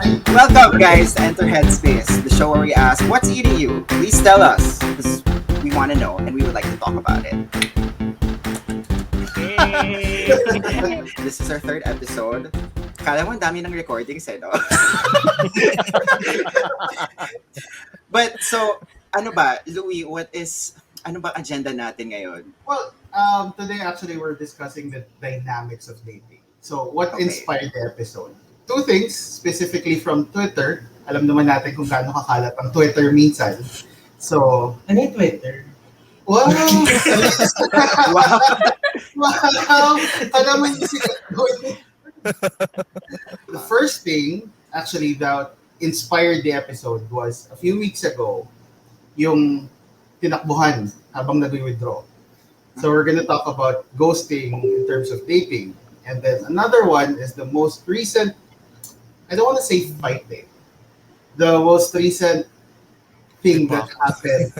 Welcome, guys, to Enter HeadSpace, the show where we ask, what's eating you? Please tell us, because we want to know and we would like to talk about it. Hey. This is our third episode. Kala mo ang dami ng recordings, no? But, so, ano ba, Louie, ano ba agenda natin ngayon? Well, today actually we're discussing the dynamics of dating. So, what inspired the episode? Two things, specifically from Twitter. Alam naman natin kung gaano kakalat ang Twitter minsan. So, Ano yung Twitter? wow! Wow! Wow! Alam mo yung The first thing, actually, that inspired the episode was a few weeks ago, yung tinakbuhan habang nag-withdraw. So we're gonna talk about ghosting in terms of dating. And then another one is the most recent, I don't want to say fight day, the most recent thing that happened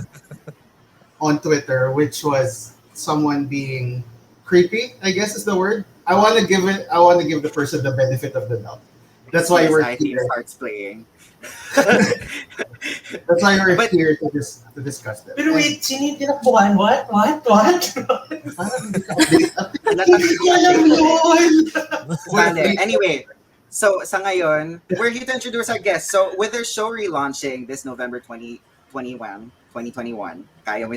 on Twitter, which was someone being creepy, I guess is the word. I want to give the person the benefit of the doubt. That's why we're here. Starts playing. That's why we're here to discuss that. Pero wait, sino yung tinakbuhan? What? Hindi ko alam yun! Anyway, so sa ngayon, we're here to introduce our guests. So with their show relaunching this November 2021, kaya mo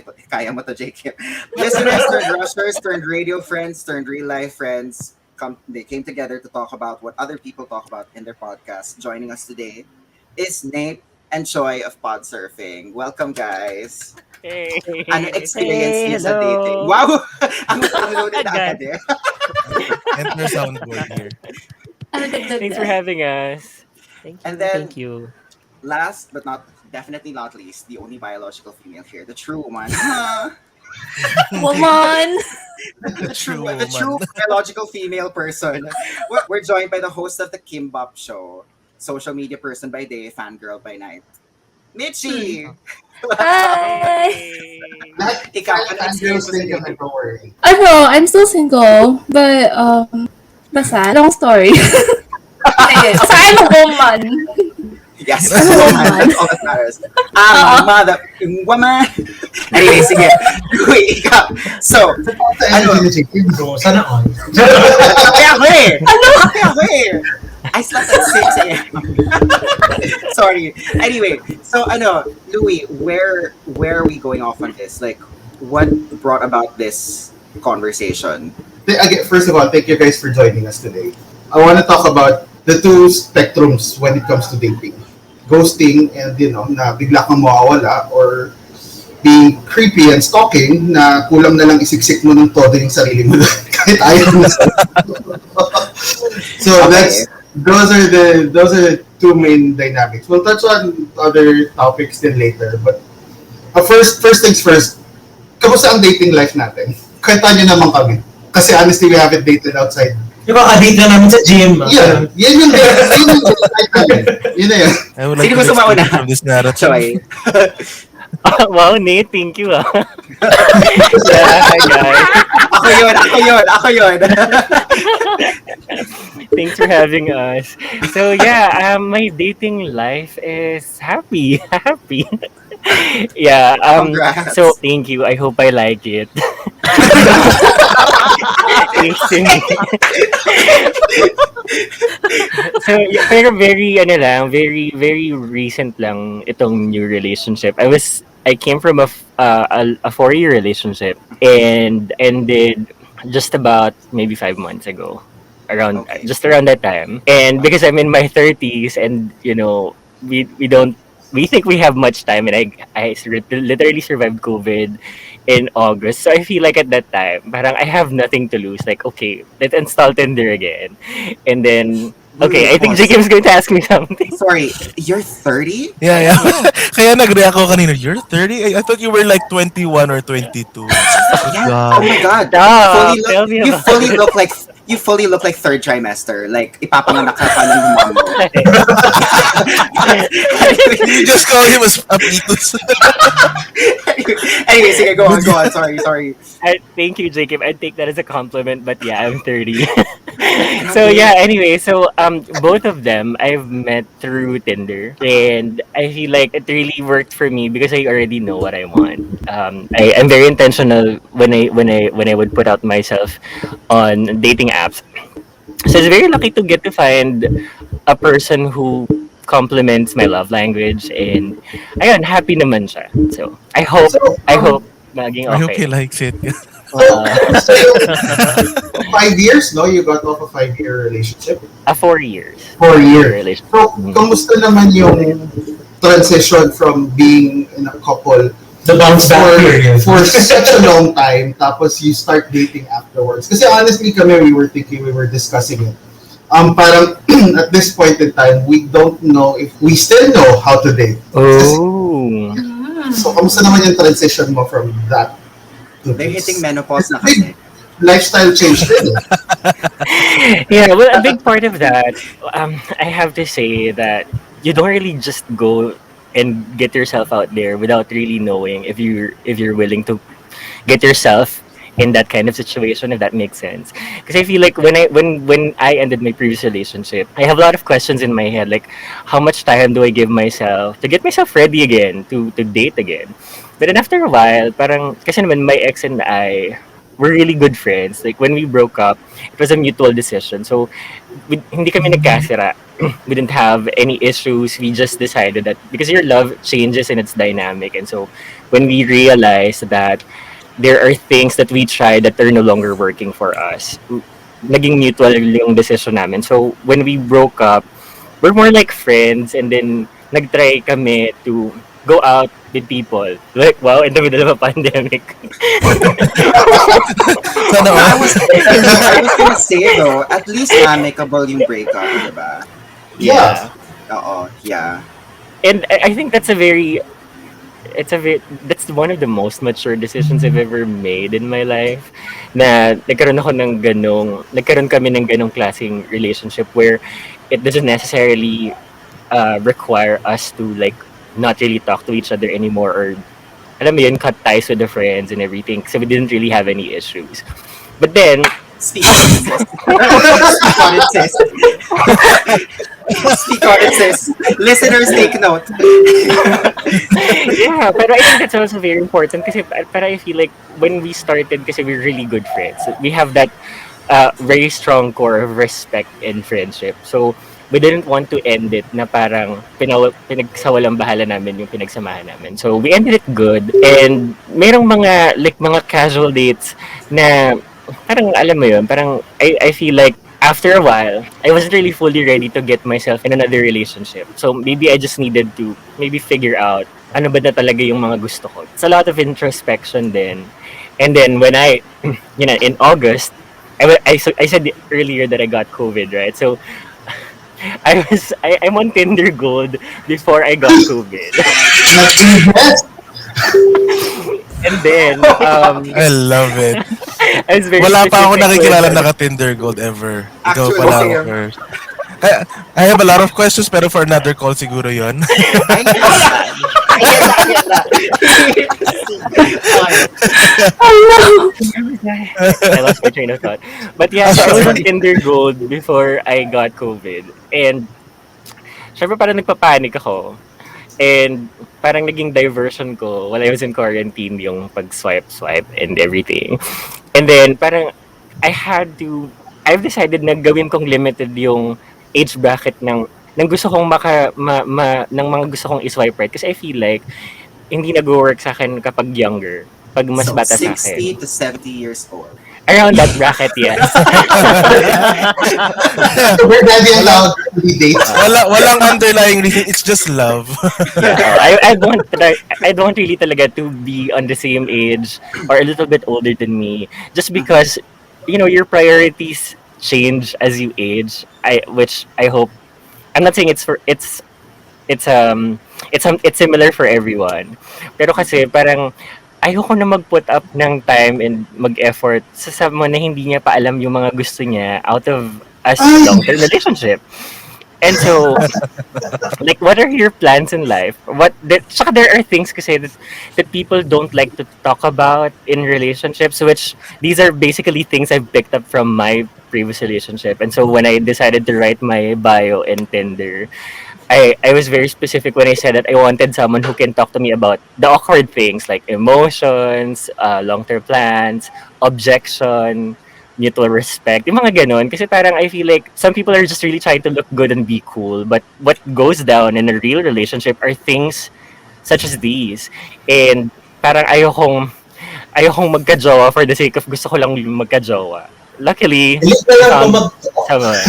to, JKim. Listeners turned rushers, turned radio friends, turned real life friends. They came together to talk about what other people talk about in their podcast. Joining us today is Nate and Choi of Pod Surfing. Welcome, guys. Hey. Ano experience niyo sa hello. dating? Wow! Ang loaded agad eh. Enter soundboard here. Thanks for having us. Thank you. And then- Thank you. Last but definitely not least, the only biological female here, the true one. Woman! the true biological female person. We're joined by the host of the Kimbop show, social media person by day, fangirl by night, Michy. Hi! Ikaw, ano experience mo sa Don't dating? worry. I'm still single, but, basta, long story. So, I'm a woman. Yes, Ano naman? that's all that matters. Mother, woman. Anyway, sige. Uy, ikaw. So, Ano? Sana all. kaya ako eh. Kaya ako eh. I slept at 6 a.m. Sorry. Anyway, so Louie, where are we going off on this? Like, what brought about this conversation? Again, first of all, thank you guys for joining us today. I want to talk about the two spectrums when it comes to dating. Ghosting and, na bigla kang mawawala, or being creepy and stalking na kulang na lang isiksik mo ng todo yung sarili mo kahit ayaw mo. So Okay. those are the two main dynamics. We'll touch on other topics then later, but first things first, kamusta ang dating life natin? Kwenta nyo naman kami. Kasi honestly, we haven't dated outside. Di ba, ka-date na namin sa gym. Yeah, yun yung life natin. Yun na yun. I would like Sino to gusto mauna? exclude from this narrative. Choi. Wow, Nate, thank you. Yeah, hi guys. Ako yun. Thanks for having us. So yeah, my dating life is happy. Yeah. Congrats. So thank you. I hope I like it. Thanks to me. So, yeah, pero very recent lang itong new relationship. I came from a 4-year relationship and ended just about maybe 5 months ago. Okay. Just around that time. And because I'm in my 30s and we think we have much time, and I literally survived COVID in August. So I feel like at that time, parang I have nothing to lose. Like, okay, let's install Tinder again. And then, okay, I think JKim's going to ask me something. Sorry, you're 30? Yeah. Kaya nag-react ako kanina, you're 30? I thought you were like 21 or 22. Yeah. Oh my God. Stop. Tell me You about fully look like third trimester. Like, ipapanganak ka pa ng mom mo. You just call him a fetus. Anyway, sige, go on. Sorry. Thank you, JKim. I'd take that as a compliment, but yeah, I'm 30. So yeah, anyway, so both of them I've met through Tinder, and I feel like it really worked for me because I already know what I want. I'm very intentional when I would put out myself on dating apps. So it's very lucky to get to find a person who complements my love language, and ayun, happy naman siya. So So, I hope maging I hope he okay. likes it. so yung 5 years, no? You got off a 5-year relationship. 4 years. 4 years. Relationship. So, kamusta naman yung transition from being in a couple The bounce back period. for such a long time, tapos you start dating afterwards? Kasi honestly kami, we were discussing it. Parang at this point in time, we don't know if we still know how to date. Oh. So, kamusta naman yung transition mo from that to They're this? hitting menopause na Big kasi. lifestyle change din. Yeah, well, a big part of that, I have to say that you don't really just go and get yourself out there without really knowing if you're willing to get yourself in that kind of situation, if that makes sense. Because I feel like when I ended my previous relationship, I have a lot of questions in my head, like how much time do I give myself to get myself ready again to date again. But then after a while, parang kasi naman my ex and I were really good friends. Like when we broke up, it was a mutual decision. So hindi kami nagkasira. We didn't have any issues. We just decided that because your love changes and it's dynamic, and so when we realized that there are things that we tried that are no longer working for us, naging mutual yung decision namin. So when we broke up, we're more like friends, and then nagtry kami to go out with people. Like, wow, in the middle of a pandemic. Sana I all. was, I was gonna say though, at least amicable yung breakup, diba? Yeah. Oo, yeah. And I think that's one of the most mature decisions I've ever made in my life. Na nagkaroon kami ng ganong klaseng relationship where it doesn't necessarily require us to like not really talk to each other anymore, or alam mo yun, cut ties with the friends and everything, so we didn't really have any issues. But then, Speak on it, sis. Speak on it, sis. Speak on it, sis. Listeners, take note. yeah, pero I think that's also very important kasi para I feel like when we started kasi we're really good friends. We have that very strong core of respect and friendship. So, we didn't want to end it na parang pinagsawalang bahala namin yung pinagsamahan namin. So, we ended it good. And merong mga casual dates na parang alam mo yun, parang I feel like after a while, I wasn't really fully ready to get myself in another relationship. So maybe I just needed to maybe figure out ano ba na talaga yung mga gusto ko. It's a lot of introspection then. And then when in August, I said earlier that I got COVID, right? So I'm on Tinder Gold before I got COVID. And then, I love it. I was very Wala pa ako specific nakikilala with- naka-Tinder Gold ever. Ikaw Actually, pala same. ako first. I have a lot of questions pero for another call siguro yon. I understand. I lost my train of thought. But yeah, so I was on Tinder Gold before I got COVID. And syempre parang nagpapanik ako. And parang naging diversion ko while I was in quarantine yung pag-swipe and everything. And then parang I've decided na gawin kong limited yung age bracket ng gusto kong ng mga gusto kong i-swipe right. Kasi I feel like hindi nag-work sa akin kapag younger. Pag mas So, bata sa 60 akin. to 70 years old. Around that bracket, yes. We're daddy allowed to be dates. Walang underlying reason, it's just love. I don't really talaga to be on the same age or a little bit older than me, just because your priorities change as you age. Which I hope, I'm not saying it's similar for everyone. Pero kasi parang ayoko na mag-put up ng time and mag-effort sa someone na hindi niya pa alam yung mga gusto niya out of a long-term relationship. And so, like, what are your plans in life? Tsaka there are things kasi that people don't like to talk about in relationships, which these are basically things I've picked up from my previous relationship. And so when I decided to write my bio in Tinder, I was very specific when I said that I wanted someone who can talk to me about the awkward things like emotions, long-term plans, objection, mutual respect, yung mga ganon. Kasi parang I feel like some people are just really trying to look good and be cool. But what goes down in a real relationship are things such as these. And parang ayokong magka-jowa for the sake of gusto ko lang magka-jowa. Luckily, Hindi ka lang found mag- someone.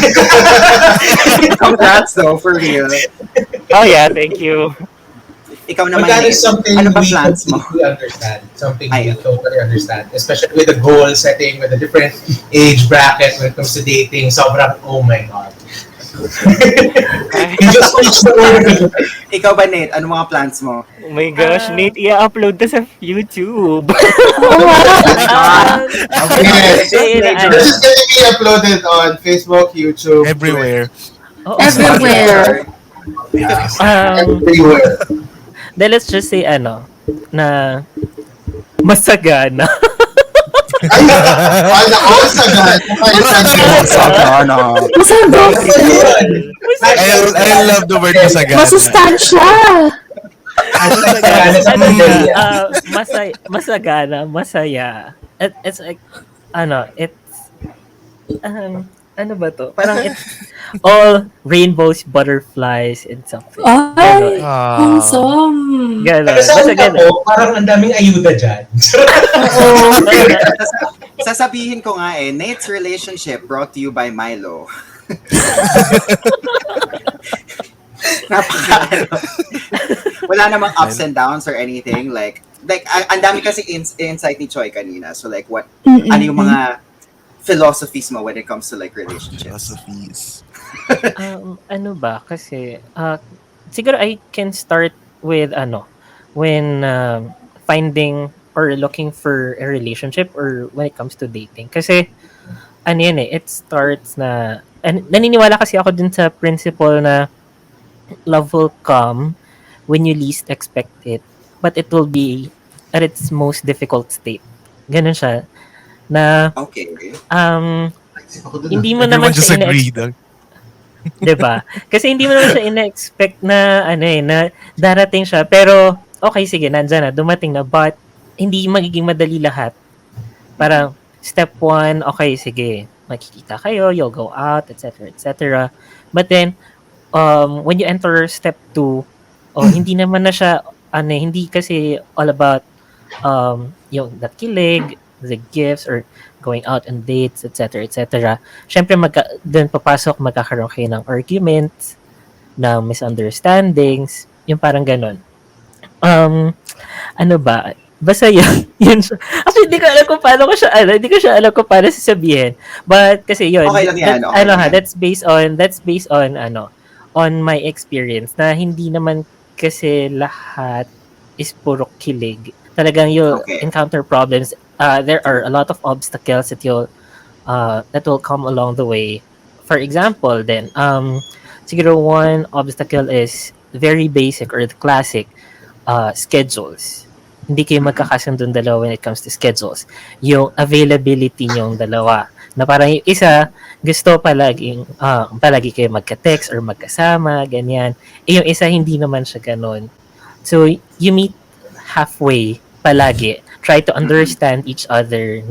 Congrats though, for real. Oh yeah, thank you. Ikaw But naman, that Nate. is something Ano ba we plans mo? completely understand. Something we Ayun. totally understand. Especially with the goal setting, with the different age bracket when it comes to dating. Sobrang, oh my God. You just reached the word. Ikaw ba, Nate? Ano mga plans mo? Oh my gosh, Nate, i-upload to sa YouTube. Yes. Major. This is going to be uploaded on Facebook, YouTube, Everywhere. Everywhere. everywhere. Then let's just say na masagana. Ay, nako, sagad. Sagana. Masarap. I love the word masagana. Masustansya. Masagana, masaya. It's like it's ano ba to? Parang it's all rainbows, butterflies, and something. Ay, Ah. handsome. Ganon. Kasi sa Masagana. ko, parang ang daming ayuda dyan. Sasabihin ko nga Nate's relationship brought to you by Milo. Wala namang ups and downs or anything. Like ang dami kasi insight ni Choi kanina. So like ano yung mga philosophies mo when it comes to like relationships? Philosophies. Ano ba? Kasi, siguro I can start with when finding or looking for a relationship or when it comes to dating. Kasi, it starts na, naniniwala kasi ako dun sa principle na love will come when you least expect it, but it will be at its most difficult state. Ganun siya. Na, Okay. hindi mo Everyone naman just siya agreed. 'di ba? Kasi hindi mo naman siya ina-expect na na darating siya, pero okay sige, nandiyan na, dumating na, but hindi magiging madali lahat. Parang step 1, okay sige, makikita kayo, you'll go out, etc., etc. But then when you enter step 2, hindi naman na siya hindi kasi all about yung that kilig, the gifts, or going out on dates, etc., etc. Syempre, doon magkakaroon kayo ng arguments, ng misunderstandings, yung parang ganon. Ano ba? Basta yun. Actually, hindi ko alam kung paano ko siya, hindi ko siya alam kung paano sasabihin. But, kasi yun, Okay lang yan, okay lang yan. that's based on, on my experience, na hindi naman kasi lahat is puro kilig. Talagang you'll encounter problems. There are a lot of obstacles that that will come along the way. For example, then siguro one obstacle is very basic or the classic schedules. Hindi kayo magkakasundon dalawa when it comes to schedules. Yung availability niyong dalawa. Na parang yung isa gusto palagi kayo magka-text or magkasama, ganyan. Yung isa hindi naman siya ganun. So you meet halfway palagi. Try to understand each other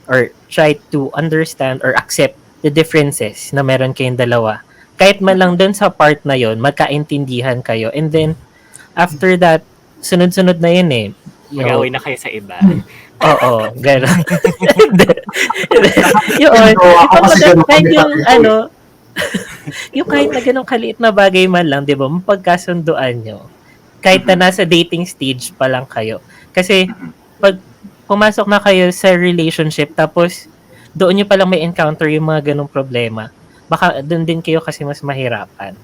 or try to understand or accept the differences na meron kayong dalawa. Kahit man lang dun sa part na yon, magkaintindihan kayo. And then, after that, sunod-sunod na yun eh. Mag-away na kayo sa iba. Oo, gano'n. Yun. Kahit yung yung kahit na ganong kaliit na bagay man lang, di ba, mapagkasunduan nyo. Kahit na nasa dating stage pa lang kayo. Kasi, pag pumasok na kayo sa relationship, tapos doon nyo palang may encounter yung mga ganong problema, baka doon din kayo kasi mas mahirapan.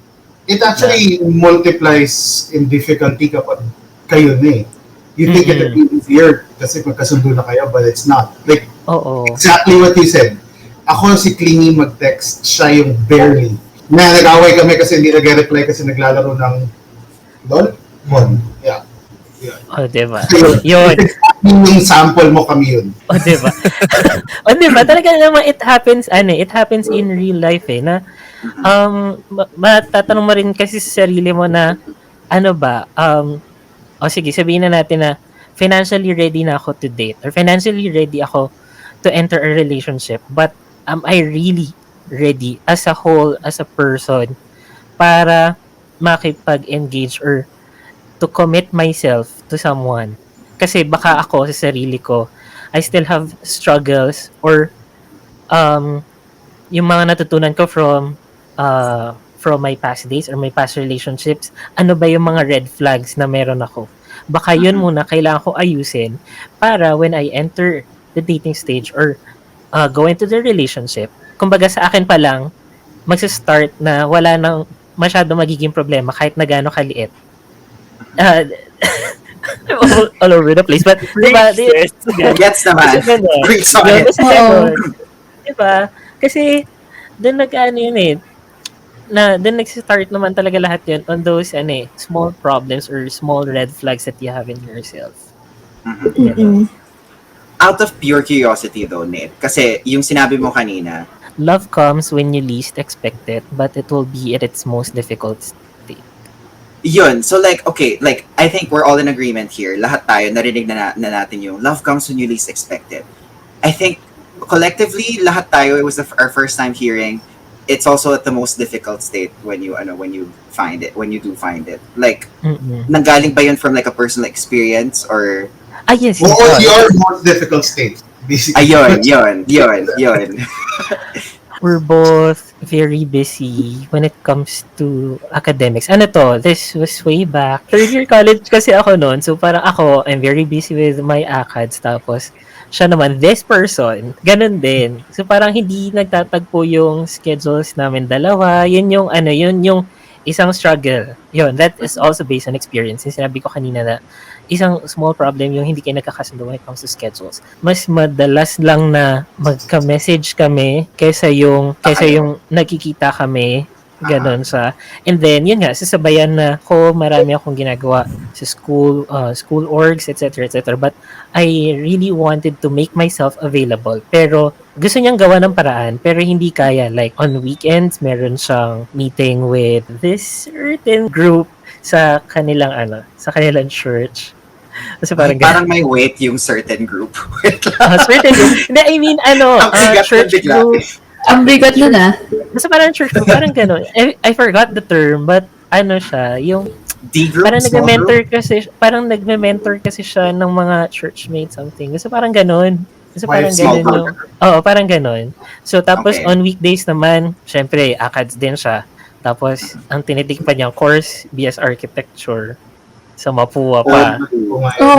It actually multiplies in difficulty kapag kayo na eh. You think it would be easier kasi magkasundo na kayo, but it's not. Like, Oo. exactly what you said. Ako si clingy mag-text, siya yung barely. Na nag-away kami kasi hindi nag-reply kasi naglalaro ng LOL? Yeah. Oh, diba? Yun. Yung sample mo kami yun. O, diba? O, diba? Talaga naman, it happens in real life na, matatanong mo rin kasi sa sarili mo na, ano ba, sige, sabihin na natin na, financially ready na ako to date, or financially ready ako to enter a relationship, but am I really ready as a whole, as a person, para makipag-engage or to commit myself to someone? Kasi baka ako sa sarili ko, I still have struggles or yung mga natutunan ko from my past days or my past relationships, ano ba yung mga red flags na meron ako? Baka yun muna kailangan ko ayusin para when I enter the dating stage or go into the relationship, kumbaga sa akin pa lang, magsa-start na wala nang masyado magiging problema kahit na gaano kaliit. All over the place. But, diba? Gets naman. Freaks on it. Diba? Kasi, doon doon nag-start naman talaga lahat yun on those, small problems or small red flags that you have in yourself. Out of pure curiosity though, Nate, kasi yung sinabi mo kanina, love comes when you least expect it, but it will be at its most difficult state. Yun. So like, okay, like, I think we're all in agreement here. Lahat tayo, narinig na natin yung love comes when you least expect it. I think, collectively, lahat tayo, it was our first time hearing, it's also at the most difficult state when you find it, when you do find it. Like, nanggaling ba yun from like a personal experience or... Yes. What was your most difficult state? Yun. We're both very busy when it comes to academics. Ano to? This was way back. Third year college kasi ako noon. So parang ako, I'm very busy with my ACADS. Tapos, siya naman, this person, ganun din. So parang hindi nagtatagpo yung schedules namin dalawa. Yun yung isang struggle. Yun, that is also based on experience. Yung sinabi ko kanina na isang small problem yung hindi kayo nagkakasundo when it comes to schedules. Mas madalas lang na magka-message kami kaysa yung nakikita kami. Ganon sa. And then, yun nga, sasabayan na marami akong ginagawa sa school orgs, etc. But I really wanted to make myself available. Pero gusto niyang gawa ng paraan, pero hindi kaya. Like, on weekends, meron siyang meeting with this certain group sa kanilang church. Kasi parang may weight yung certain group. Certain group. Hindi, I mean, church group. Ang bigat nun Basta parang church group, parang gano'n. I forgot the term, but siya, yung D-group, parang nagme-mentor kasi siya ng mga churchmates, something. Basta parang gano'n. Basta parang gano'n yung... Oo, parang gano'n. So, tapos on weekdays naman, syempre, ACADS din siya. Tapos, ang tinitik pa niyang course, BS Architecture. Sa Mapua pa.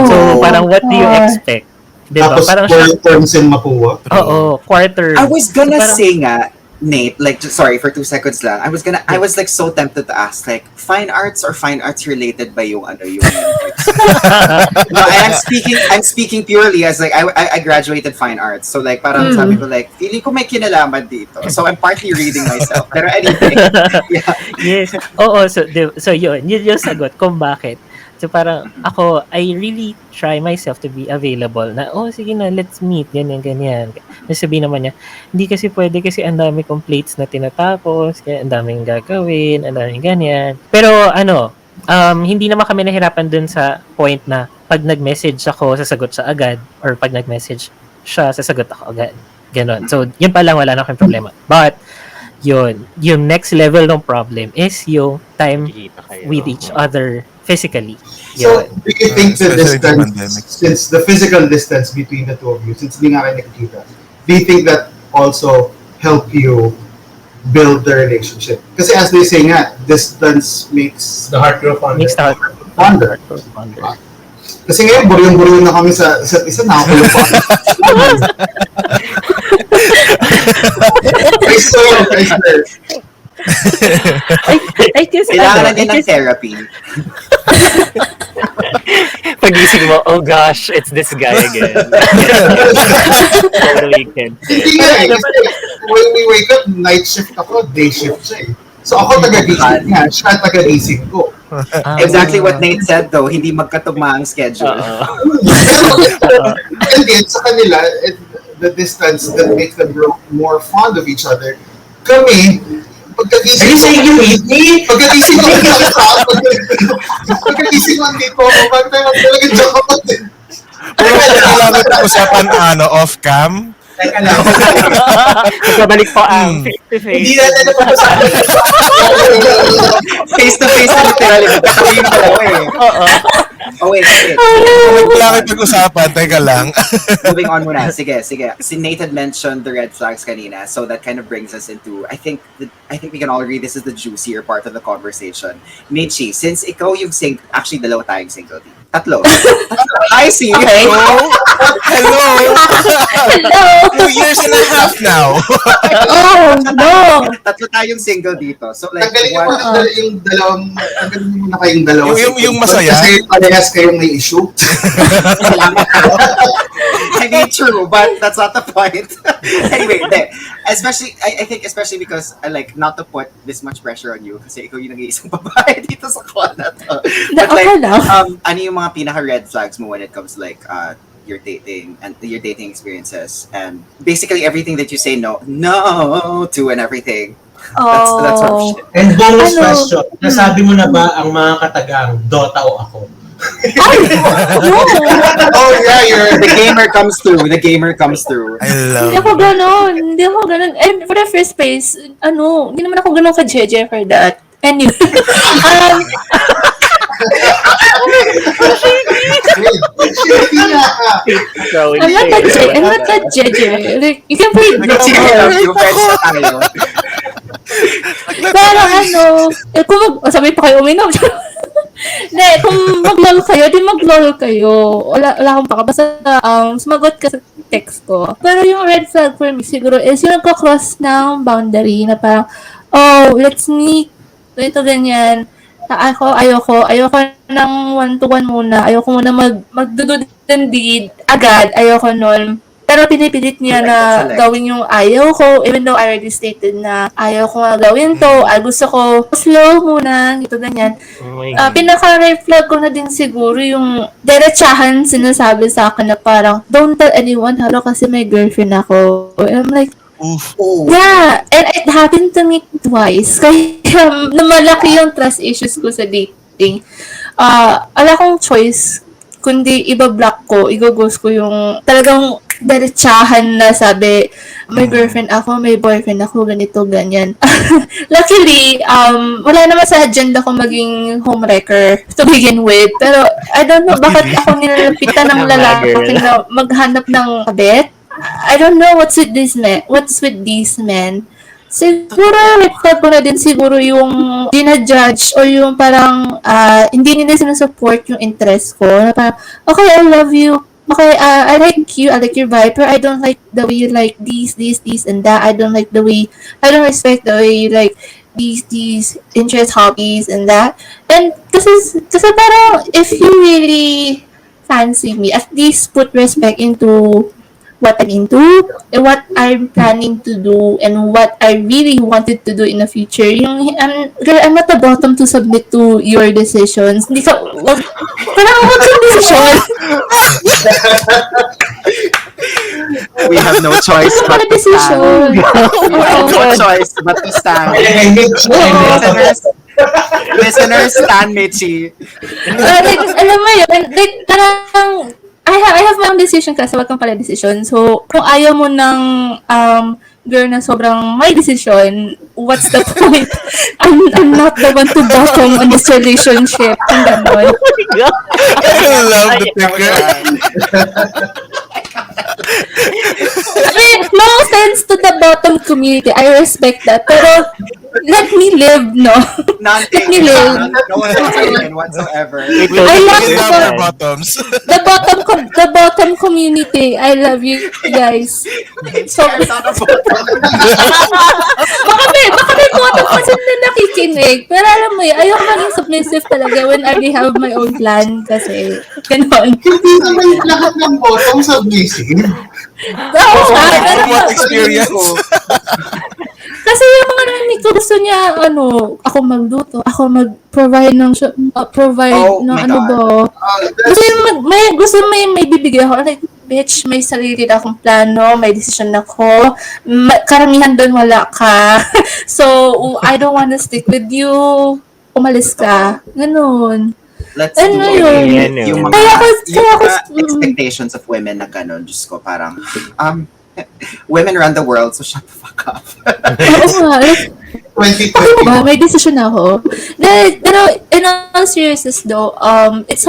So, parang what do you expect? Diba? Tapos parang terms in Mapua. Oo, quarter. I was gonna say nga, Nate, like, sorry for 2 seconds lang. I was like so tempted to ask, like, fine arts or fine arts related ba yung yung no, I'm speaking purely as like I graduated fine arts. So like parang sabi ko like feeling ko may kinalaman dito. So I'm partly reading myself. Pero anyway. Yeah. Yes. Oo, so yun yung sagot kung bakit. So parang ako, I really try myself to be available na, sige na, let's meet, ganyan. Sabihin naman niya, hindi kasi pwede kasi ang dami kong plates na tinatapos, kaya ang daming gagawin, ang daming ganyan. Pero hindi naman kami nahirapan dun sa point na pag nag-message ako, sasagot siya agad, or pag nag-message siya, sasagot ako agad. Ganon. So, yun pa lang, wala na akong problema. But, yung next level ng problem is yung time with each other physically. So, do you think the distance, since the physical distance between the two of you, since hindi nga kayo nakikita, do you think that also help you build the relationship? Kasi as they say nga, distance makes the heart grow fonder. Makes the heart fonder. Kasi ngayon, buryong-buryong na kami sa isa't isa, nakakulong pa. I swear. I guess, kailangan din ng therapy. Pagising mo, oh gosh, it's this guy again. For the weekend. Hindi nga when we wake up, night shift ako, day shift siya eh. So ako taga-gising niya, siya taga-gising ko. Exactly what Nate said though, hindi magkatugma ang schedule. And yet, sa kanila, the distance that makes them grow more fond of each other. Kami, Are you saying you hate me? pagkagising ko, pagkagising ko, hindi ko, talaga joke ako din. Pero kailangan pag-usapan off-cam. Teka lang. Nagbabalik po ang face-to-face. Hindi natin napag-usapan. Face to face na literally, magkatabi yung dalawa eh. Oh wait. Kailangan pag-usapan. Teka lang. Moving on muna. Sige. Si Nate had mentioned the red flags kanina, so that kind of brings us into, I think we can all agree this is the juicier part of the conversation. Michy, since ikaw yung actually dalawa tayong single dito. Tatlo. I see. Okay. Hello. Hello! 2 years and a half now. Oh, no! Tatlo tayong single dito. So like, Tanggalin mo muna yung dalawang, tanggalin mo muna kayong dalawa. Yung masaya? Kasi parehas kayong may issue. I mean, true, but that's not the point. Anyway, especially, I think especially because I like not to put this much pressure on you kasi ikaw yung nag-iisang babae dito sa call na to. But like, ano yung mga pinaka-red flags mo when it comes to like your dating and your dating experiences and basically everything that you say no to and everything. That's sort of shit. And bonus question, nasabi mo na ba ang mga katagang Dota o ako? No! Oh yeah, The gamer comes through. I love Hindi ako ganon. And for the first place, hindi naman ako ganon ka-jeje for that. Anyway. I'm not that jeje. Like, you can play drama. Pero sabi pa kayo uminom. Hindi, kung mag-lol kayo, di mag-lol kayo. Wala akong paka. Basta sumagot ka sa text ko. Pero yung red flag for me siguro is yung nagka-cross ng boundary na parang, let's meet. Ito ganyan. Ayoko ng one-to-one muna. Ayoko muna mag-do and deed agad. Ayoko nun. Pero pinipilit niya na gawin yung ayaw ko, even though I already stated na ayaw ko nga gawin to, gusto ko slow muna, ito ganyan. Pinaka-red flag ko na din siguro yung diretsahan sinasabi sa akin na parang, don't tell anyone, kasi may girlfriend ako. And I'm like, yeah, and it happened to me twice. Kaya namalaki yung trust issues ko sa dating. Wala akong choice kundi iba-block ko, i-ghost ko yung talagang diretsahan na sabi, may girlfriend ako, may boyfriend ako, ganito, ganyan. Luckily, wala naman sa agenda ko maging homewrecker to begin with. Pero, I don't know, bakit ako nilalapitan ng lalaki na maghanap ng kabit? I don't know what's with these men. Siguro, reflect ko na din siguro yung dinajudge or yung parang hindi nila sinusupport yung interest ko. Na parang, okay, I love you. Okay, I like you. I like your vibe. But I don't like the way you like this, and that. I don't respect the way you like these interests, hobbies, and that. And kasi parang, if you really fancy me, at least put respect into what I'm into, and what I'm planning to do, and what I really wanted to do in the future. Girl, I'm not the bottom to submit to your decisions. Hindi ka, parang wag yung decision. We have no choice but to stand. We have no choice but to stand. Listeners, stand Michy. Alam mo yun, like, parang, I have my own decision kasi wag kang pala decision. So, kung ayaw mo ng girl na sobrang may decision, what's the point? I'm not the one to bottom on this relationship. Ang ganon. I love the picture. I mean, no offense to the bottom community. I respect that. Pero, let me live, no? Let me live. No opinion whatsoever. I love the bottoms. the bottom community. I love you guys. So, baka may bottom kasi na nakikinig. Pero alam mo yun, ayoko maging submissive talaga when I have my own plan kasi ganon. Hindi naman lahat ng bottom submissive. Oo nga. From what experience? Kasi yung mga narinig So gusto niya, ako magluto, ako mag-provide Oh ng my ano God. ba. Gusto niya may bibigay ako. Like, bitch, may sarili na akong plano, may decision ako. Karamihan doon wala ka. So, I don't wanna stick with you. Umalis ka. Ganun. Let's Ano do yun? it. Yung mga, Kaya yung ko, mga expectations of women na gano'n, Diyos ko, parang, women run the world, so shut the fuck up. oo nga. Like, Bakit ba? 2020. May decision na ako. Pero in all seriousness though, it's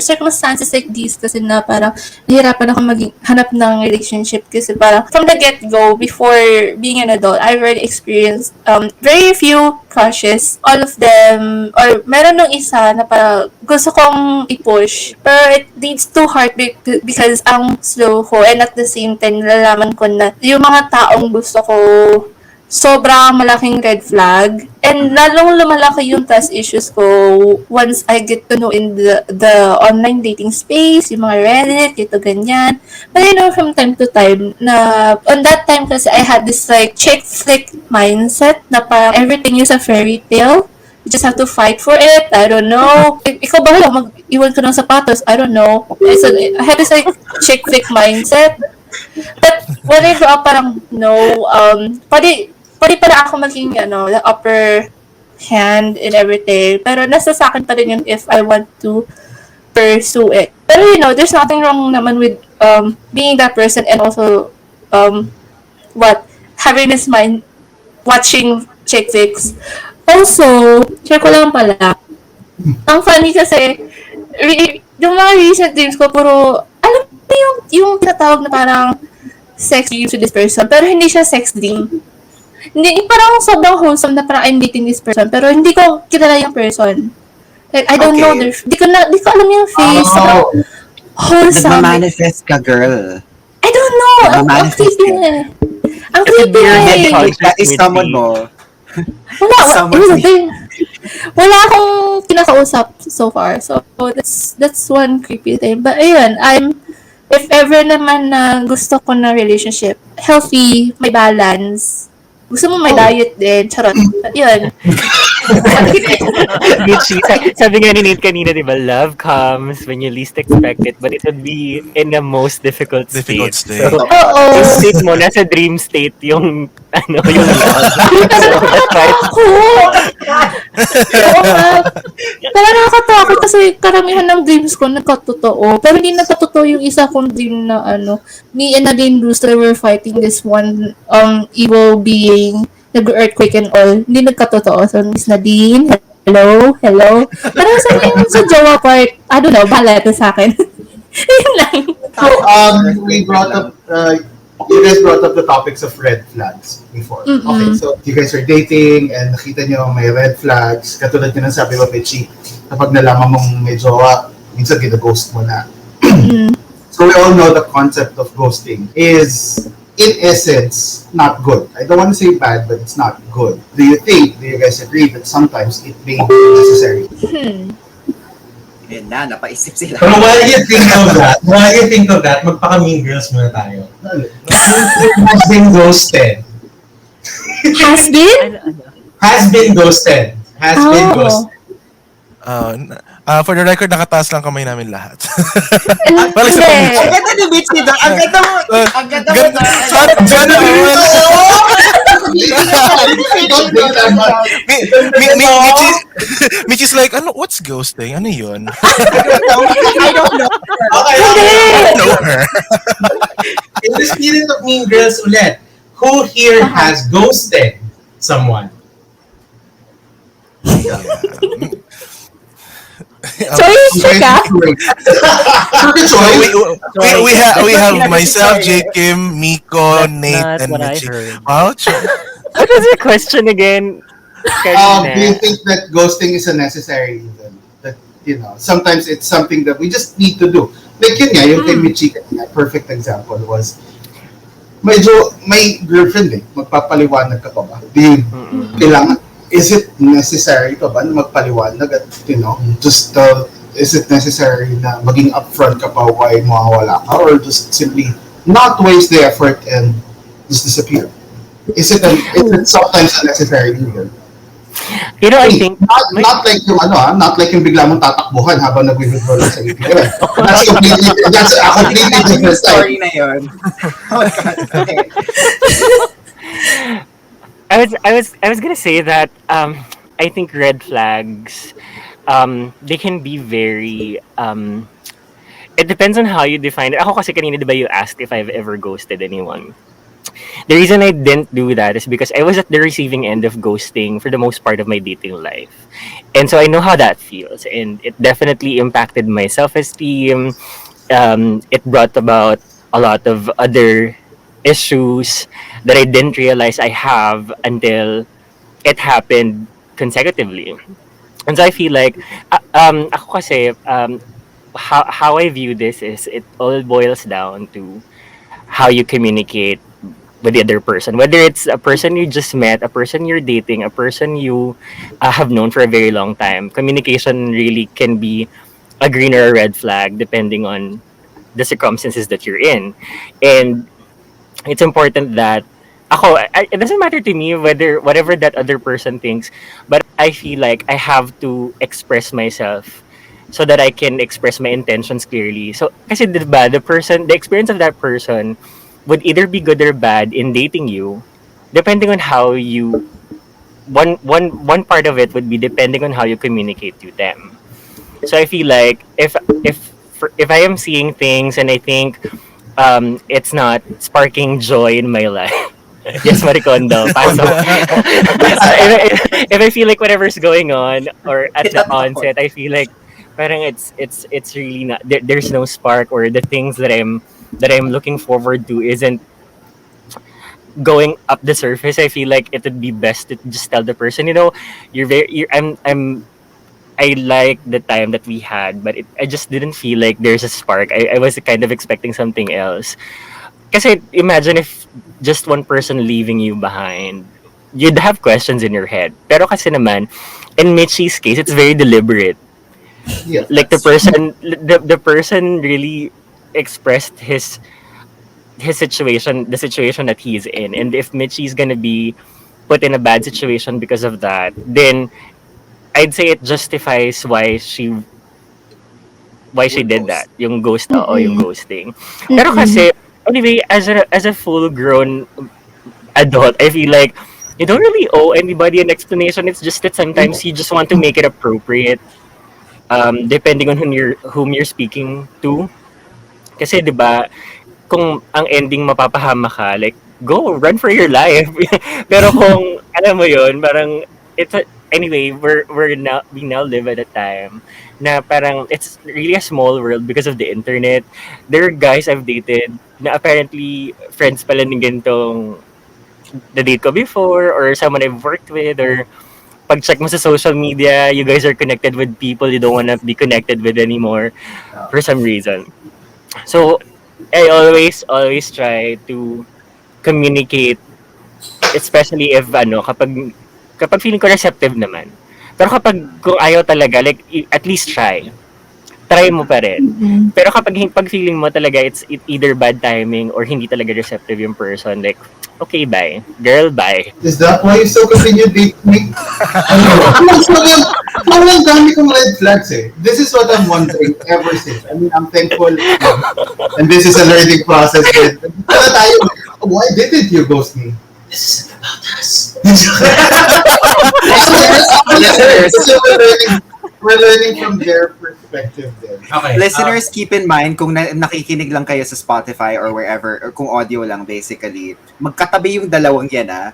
circumstances like these kasi na parang nahirapan ako hanap ng relationship kasi parang from the get-go, before being an adult, I already experienced very few crushes. All of them, or meron nung isa na parang gusto kong i-push, pero it leads to heartbreak because ang slow ko, and at the same time, nalalaman ko na yung mga taong gusto ko sobrang malaking red flag. And lalong lumalaki yung trust issues ko once I get to know in the online dating space, yung mga Reddit, ito ganyan. But from time to time, na on that time kasi I had this like chick flick mindset na parang everything is a fairy tale. You just have to fight for it. I don't know. Ikaw ba mag-iwan ka ng sapatos? I don't know. I had this like chick flick mindset. But when I grew up, parang no, pwede pala ako maging, the upper hand in everything. Pero nasa sa akin pa rin yun if I want to pursue it. Pero there's nothing wrong naman with being that person and also having this mind watching chick flicks. Also, share ko lang pala. Ang funny kasi, yung mga recent dreams ko, puro, alam mo yung tinatawag na parang sex dream to this person, pero hindi siya sex dream. Hindi, parang sobrang wholesome na parang I'm dating this person, pero hindi ko kilala yung person. Like, I don't know di ko alam yung face. Sobrang wholesome. Nagmamanifest ka, girl. I don't know. Ang creepy na eh. Ang creepy na eh. That is someone mo. Wala akong kinakausap so far. So, that's one creepy thing. But, ayun, if ever naman na gusto ko na relationship, healthy, may balance, gusto mo may diet din, charot. Yun. Michy, sabi nga ni Nate kanina, di ba, love comes when you least expect it, but it would be in the most difficult state. So, yung state mo, nasa dream state yung, yung love. Oo nga. Pero nakakatakot kasi karamihan ng dreams ko nagkatotoo. Pero hindi nagkatotoo yung isa kong dream na me and Nadine Brewster were fighting this one evil being, nag-earthquake and all. Hindi nagkatotoo. So, Miss Nadine, hello. Pero sa jowa part, I don't know, bahala ito sa akin. Yun lang. So, we brought up, you guys brought up the topics of red flags before. Mm-mm. Okay, so you guys are dating and nakita nyo may red flags. Katulad nyo ng sabi mo, Michy, kapag nalaman mong may jowa, minsan gina-ghost mo na. So we all know the concept of ghosting is, in essence, not good. I don't want to say bad, but it's not good. Do you guys agree that sometimes it may be necessary? Yun na, napaisip sila. Pero while you think of that, magpaka-mean girls muna tayo. Has been ghosted. Has been? Has been ghosted. For the record, nakataas lang kamay namin lahat. Hindi. Ang ganda ni Michy doon. Ang ganda mo. Ang ganda mo doon. Sana Michy's like, what's ghosting? Ano yun? I don't know. Okay. I know her. In the spirit of mean girls ulit, who here has ghosted someone? Choi, chika. Choi? We have myself, JKim, Micko, Nate, Not and what I Michy. heard. Wow, Choi. What was your question again? Do you think that ghosting is a necessary evil? That, sometimes it's something that we just need to do. Like yun nga, yung kay Michy, perfect example was, medyo may girlfriend magpapaliwanag ka pa ba? Do you kailangan, is it necessary pa ba na magpaliwanag at, just, is it necessary na maging upfront ka pa why mawawala ka or just simply not waste the effort and just disappear? Is it sometimes a necessary evil? You know, I Hey, think not like yung not like yung bigla mong tatakbuhan habang nag-withdraw lang sa ATM. That's a completely Imagine yung different story type. na yun. Oh God. Okay. I was gonna say that I think red flags they can be very it depends on how you define it. Ako kasi kanina, di ba, you asked if I've ever ghosted anyone. The reason I didn't do that is because I was at the receiving end of ghosting for the most part of my dating life. And so I know how that feels. And it definitely impacted my self esteem. It brought about a lot of other issues that I didn't realize I have until it happened consecutively. And so I feel like, ako kasi, how I view this is it all boils down to how you communicate with the other person. Whether it's a person you just met, a person you're dating, a person you have known for a very long time, communication really can be a green or a red flag depending on the circumstances that you're in. And it's important that it doesn't matter to me whether whatever that other person thinks, but I feel like I have to express myself so that I can express my intentions clearly. So kasi diba, the experience of that person would either be good or bad in dating you, depending on how you one part of it would be depending on how you communicate to them. So I feel like if I am seeing things and I think it's not sparking joy in my life. Yes, Maricondo. Paso. If I feel like whatever's going on or at the onset, I feel like parang it's really not there's no spark, or the things that I'm looking forward to isn't going up the surface. I feel like it would be best to just tell the person, I like the time that we had, but I just didn't feel like there's a spark. I was kind of expecting something else. Kasi imagine if just one person leaving you behind, you'd have questions in your head. Pero kasi naman, in Michy's case, it's very deliberate. Yeah, Like the person really expressed his situation, the situation that he's in. And if Michy's gonna be put in a bad situation because of that, then I'd say it justifies why she did that. Yung ghost o yung ghosting. Pero kasi anyway, as a full grown adult, I feel like you don't really owe anybody an explanation. It's just that sometimes you just want to make it appropriate, depending on whom you're speaking to. Kasi 'di ba, kung ang ending mapapahama ka, like go run for your life. Pero kung alam mo 'yon, parang anyway, we now live at a time na parang it's really a small world because of the internet. There are guys I've dated na apparently friends pala ng ganitong na-date ko before, or someone I've worked with, or pag-check mo sa social media, you guys are connected with people you don't want to be connected with anymore for some reason. So, I always try to communicate, especially if kapag feeling ko receptive naman. Pero kung ayaw talaga, like at least try mo pa rin. Pero pag feeling mo talaga it's either bad timing or hindi talaga receptive yung person, like okay, bye. Girl, bye. is that why you still continue dating? Sobrang dami kong red flags eh. This is what I'm wondering ever since. I mean, I'm thankful and this is a learning process. Pero tayo, why didn't you ghost me? This isn't about us. So we're learning from their perspective then. Okay. Listeners, keep in mind, kung nakikinig lang kayo sa Spotify or wherever, or kung audio lang basically, magkatabi yung dalawang yan, ha?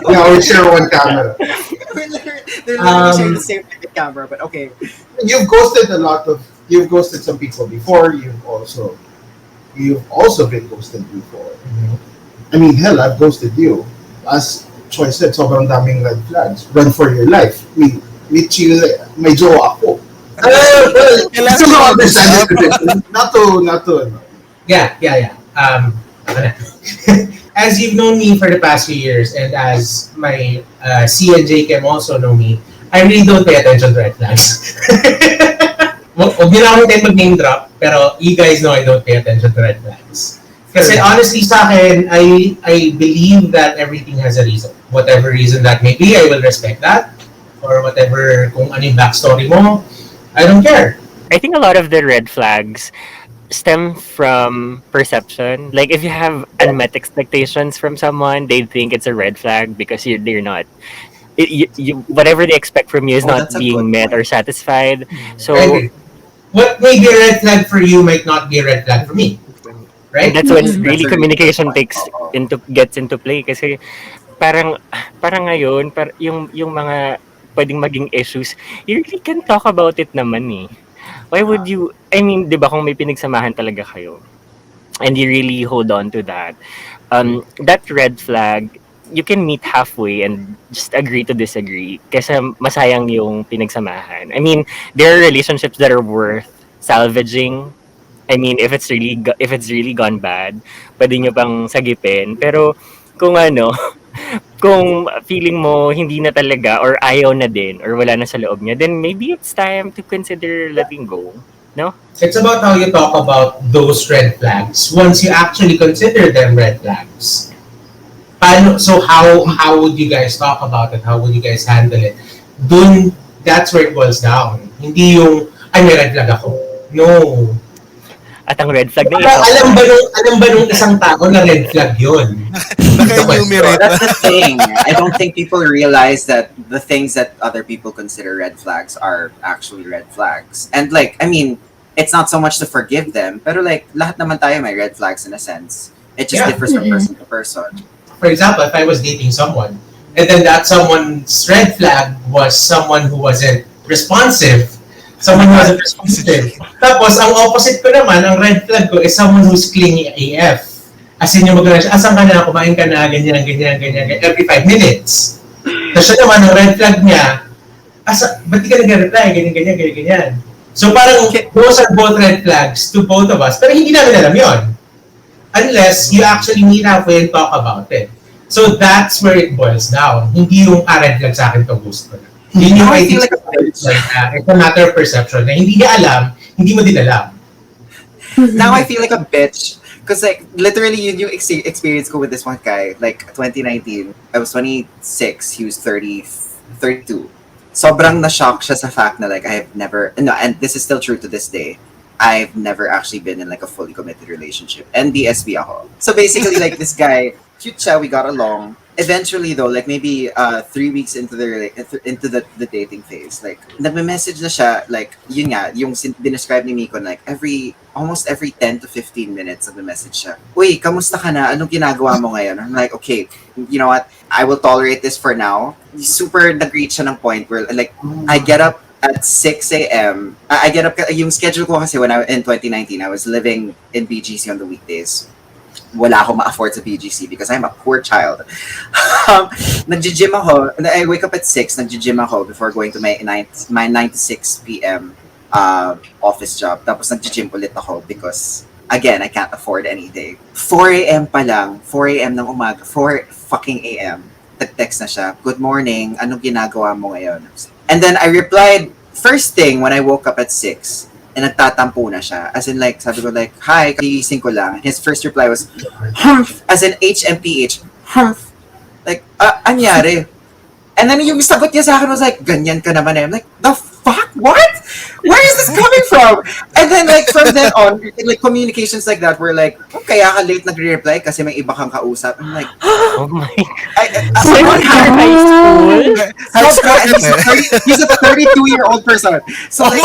Yeah, we share one camera. They're literally sharing the same camera, but okay. You've ghosted some people before. You've also been ghosted before. I mean, hell, I've ghosted you. As Choi said, sobrang daming red flags. Run for your life. I mean, Michy, may jowa ako. So understand it. Not to. Yeah. As you've known me for the past few years, and as my C and JKim also know me, I really don't pay attention to red flags. Huwag nyo lang akong mag-name drop, pero you guys know I don't pay attention to red flags. Kasi honestly sa akin, I believe that everything has a reason. Whatever reason that may be, I will respect that. Or whatever, kung ano yung backstory mo, I don't care. I think a lot of the red flags stem from perception. Like if you have unmet expectations from someone, they think it's a red flag because they're not. Whatever they expect from you is not That's a being good met point. or satisfied. I So agree. What may be a red flag for you might not be a red flag for me. and Right? that's when Mhm. really That's a really communication good point. takes Oo. gets into play kasi parang ngayon yung mga pwedeng maging issues, you really can talk about it naman eh. Why would you, I mean, 'di ba kung may pinagsamahan talaga kayo and you really hold on to that, that red flag, you can meet halfway and just agree to disagree kasi masayang yung pinagsamahan. I mean, there are relationships that are worth salvaging. I mean, if it's really gone bad, pwede nyo pang sagipin. Pero kung ano, kung feeling mo hindi na talaga or ayaw na din or wala na sa loob niya, then maybe it's time to consider letting go. No? It's about how you talk about those red flags once you actually consider them red flags. So how would you guys talk about it? How would you guys handle it? That's where it boils down. Hindi yung, ay may red flag ako. No. At ang red flag na Pero ito, alam ba nung isang tao na red flag yun? Naka-enumerate. That's the thing. I don't think people realize that the things that other people consider red flags are actually red flags. And like, I mean, it's not so much to forgive them, pero like, lahat naman tayo may red flags in a sense. It just Yeah. differs from person to person. For example, if I was dating someone, and then that someone's red flag was someone who wasn't responsive, tapos, ang opposite ko naman, ang red flag ko is someone who's clingy AF. As in, yung magana siya, asan ka na, kumain ka na, ganyan, every 5 minutes. Tapos siya naman, ang red flag niya, ba't di ka nag-reply, ganyan. So parang, those are both red flags to both of us, pero hindi namin alam yon. Unless you actually meet halfway and talk about it. So that's where it boils down. Hindi yung red flag sa akin to ghost ko na. Yun yung I I feel think like a bitch. it's a matter of perception na hindi niya alam, hindi mo din alam. Now I feel like a bitch. Because like, literally, yun yung experience ko with this one guy. Like, 2019, I was 26, he was 32. Sobrang na-shock siya sa fact na like, I have never, no, and this is still true to this day, I've never actually been in like a fully committed relationship. NBSB ako. So basically, like, this guy, cute siya, we got along. Eventually though, like maybe 3 weeks into the dating phase, like nagme-message na siya, like yun nga, yung describe ni Micko, like almost every 10 to 15 minutes nagme-message siya. Uy, kamusta ka na? Anong ginagawa mo ngayon? I'm like, okay, you know what? I will tolerate this for now. Super nag-reach siya ng point where like I get up at 6 a.m. I get up, yung schedule ko kasi when in 2019, I was living in BGC on the weekdays. Wala akong ma-afford sa BGC because I'm a poor child. Nag-gym ako. I wake up at 6, nag-gym ako before going to my 9 to 6 p.m. Office job. Tapos nag-gym ulit ako because, again, I can't afford anything. 4 a.m. pa lang, 4 a.m. ng umaga, 4 fucking a.m. Nag-text na siya, good morning, anong ginagawa mo ngayon? And then I replied, first thing when I woke up at 6, and nagtatampo na siya. As in like, sabi ko like, hi, kagising ko lang. His first reply was, humph, as in HMPH, humph. Like, anyari? And then yung sagot niya sa akin was like, ganyan ka naman eh. I'm like, the fuck? What? Where is this coming from? And then like, from then on, like communications like that were like, oh, kaya ka late nagre-reply kasi may iba kang kausap. I'm like, oh my someone had high school? he's a 32-year-old person. So like,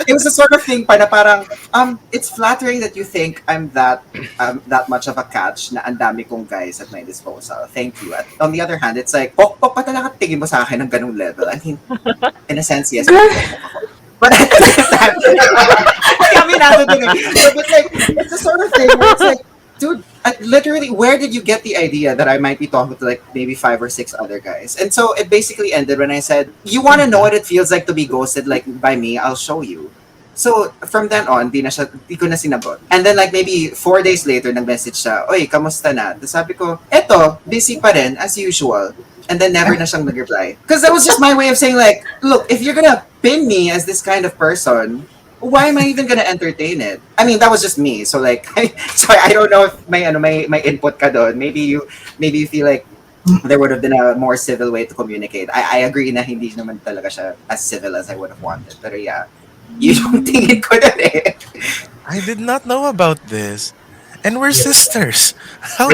it was a sort of thing pa na parang, it's flattering that you think I'm that much of a catch na ang dami kong guys at my disposal. Thank you. At on the other hand, it's like, pok pa talaga tingin mo sa akin ng ganung level. I mean, in a sense, yes. But at the same time, but like, it's the sort of thing where it's like, dude, literally, where did you get the idea that I might be talking to like maybe 5 or 6 other guys? And so it basically ended when I said, you want to know what it feels like to be ghosted like by me? I'll show you. So from then on, di ko na sinagot. And then like maybe 4 days later, nag-message siya, oy, kamusta na? Tapos sabi ko, eto, busy pa rin, as usual. And then never na siyang nag-reply. Because that was just my way of saying like, look, if you're gonna pin me as this kind of person, why am I even gonna entertain it? I mean, that was just me. So like, so I don't know if may input ka doon. Maybe you feel like there would have been a more civil way to communicate. I agree na hindi naman talaga siya as civil as I would have wanted. Pero yeah, yung tingin ko na eh. I did not know about this. And we're Yeah. sisters. How I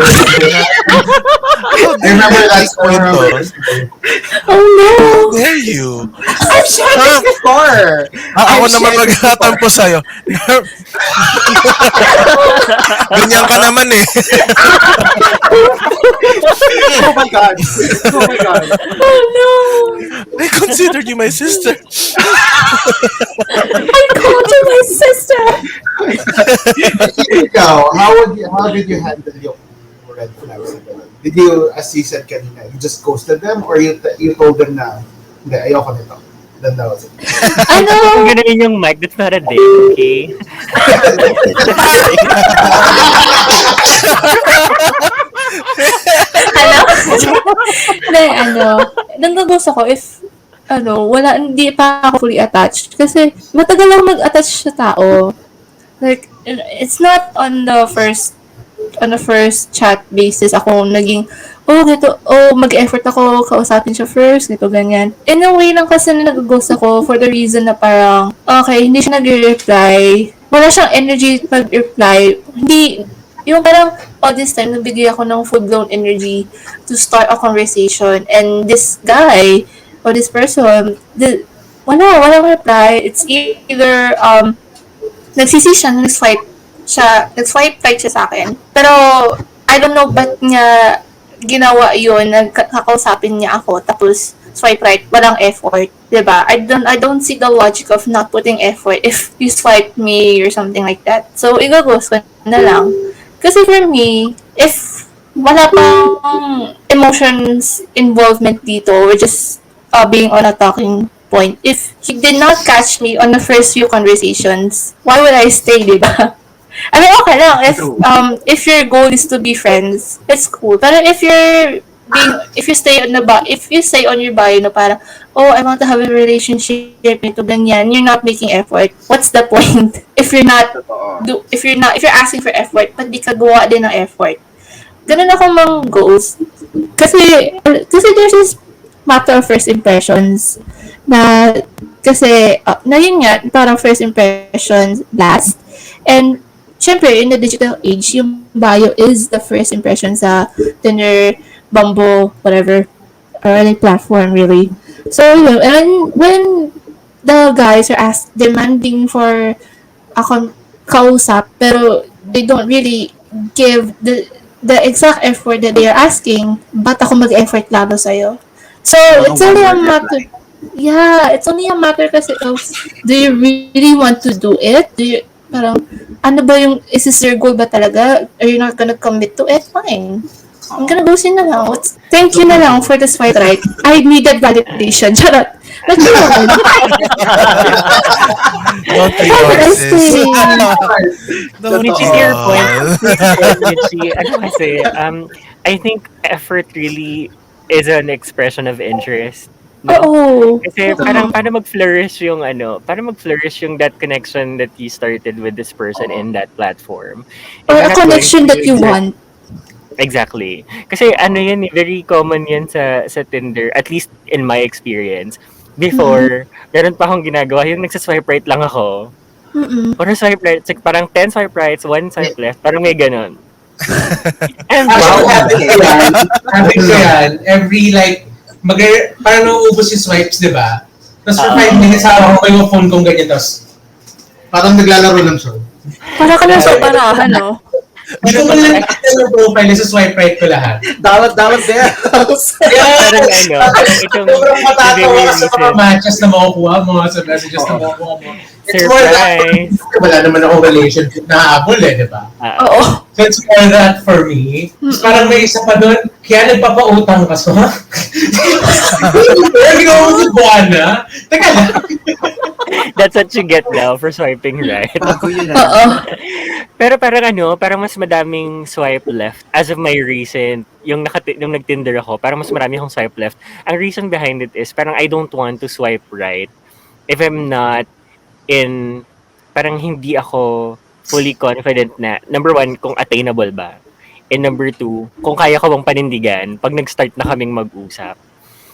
remember that story. Oh How no! dare you? I've shared this before. Ako I've naman shared this maghatampo sa'yo. Ganyan ka naman eh. Oh my god. Oh my god. Oh no! I considered you my sister. I called you my sister! Ikaw, how did you handle yung red flags? Did you, as you said kanina, you just ghosted them or you told them na, hindi, ayoko nito. Then that was it. Kung Ano? ganun yung mic, that's not a date, okay? Nanggagusto ako if, hindi pa ako fully attached. Kasi, matagal lang mag-attach sa tao. Like, it's not on the first chat basis ako naging, mag-effort ako, kausapin siya first, ganito, ganyan. In a way lang kasi na nag-ghost ako for the reason na parang, okay, hindi siya nag-reply. Wala siyang energy mag-reply. Hindi, yung parang, this time, nabigay ako ng full-blown energy to start a conversation. And this guy, or this person, walang reply. It's either, nagsisi siya, nag-swipe right siya sa akin. Pero, I don't know ba't niya ginawa yun, nagkakausapin niya ako, tapos swipe right, walang effort, diba? I don't see the logic of not putting effort if you swipe me or something like that. So, igaghost ko na lang. Kasi for me, if wala pang emotions involvement dito, we're just being on a talking point. If he did not catch me on the first few conversations, why would I stay, diba? I mean, okay lang. If your goal is to be friends, it's cool. Pero if you say on your bio na parang, I want to have a relationship, nito ganyan, you're not making effort. What's the point? If you're asking for effort, but di ka gawa din ng effort. Ganun ako mang goals. Kasi there's this matter of first impressions na yun nga, parang first impressions last. And syempre, in the digital age, yung bio is the first impression sa Tinder, Bumble, whatever, or any platform, really. So, yun. And when the guys are demanding for a kausap, pero they don't really give the exact effort that they are asking, ba't ako mag-effort lalo sa'yo? So, it's only a matter... Yeah, it's only a matter kasi of, do you really want to do it? Parang, is this your goal ba talaga? Are you not gonna commit to it? Fine. I'm gonna go na lang. Thank you na lang for the swipe right. I needed validation. Charot. Let's go. Okay, sis. Which is your point, Michy. Kasi, I think effort really is an expression of interest. No? Oo. Kasi parang para mag-flourish yung that connection that you started with this person in that platform. Or If a you're not going connection to that you exert- want. Exactly. Kasi yan, very common yan sa Tinder, at least in my experience. Before, meron pa akong ginagawa, yung nagsaswipe right lang ako. Mm-mm. Or swipe right, like parang 10 swipe rights, 1 swipe left, parang may ganon. And Actually, Wow. habit ko yan. Every parang nauubos yung swipes, di ba? Tapos for 5 minutes, hawak ko yung phone kong ganyan. Tapos, Parang naglalaro lang siya. Para ka lang sa barahan, no? hindi ko man lang nakita yung profile, nasa swipe right ko lahat. Dalat bells. parang itong Sobrang matatawa very ka sa mga recent matches na makukuha mo, sa messages na makukuha mo. It's more that, surprise. wala naman akong relationship na habol di ba? Oo. So it's more that for me. Tapos parang may isa pa doon, kaya nagpapautang ka, so ha? Kaya ginawa mo si Buwana? Teka lang. That's what you get now for swiping right. Bago yun Oo. Pero parang mas madaming swipe left as of my recent, yung nag-Tinder ako, parang mas marami akong swipe left. Ang reason behind it is parang I don't want to swipe right if I'm not in parang hindi ako fully confident na, number one, kung attainable ba. And number two, kung kaya ko bang panindigan pag nag-start na kaming mag-usap.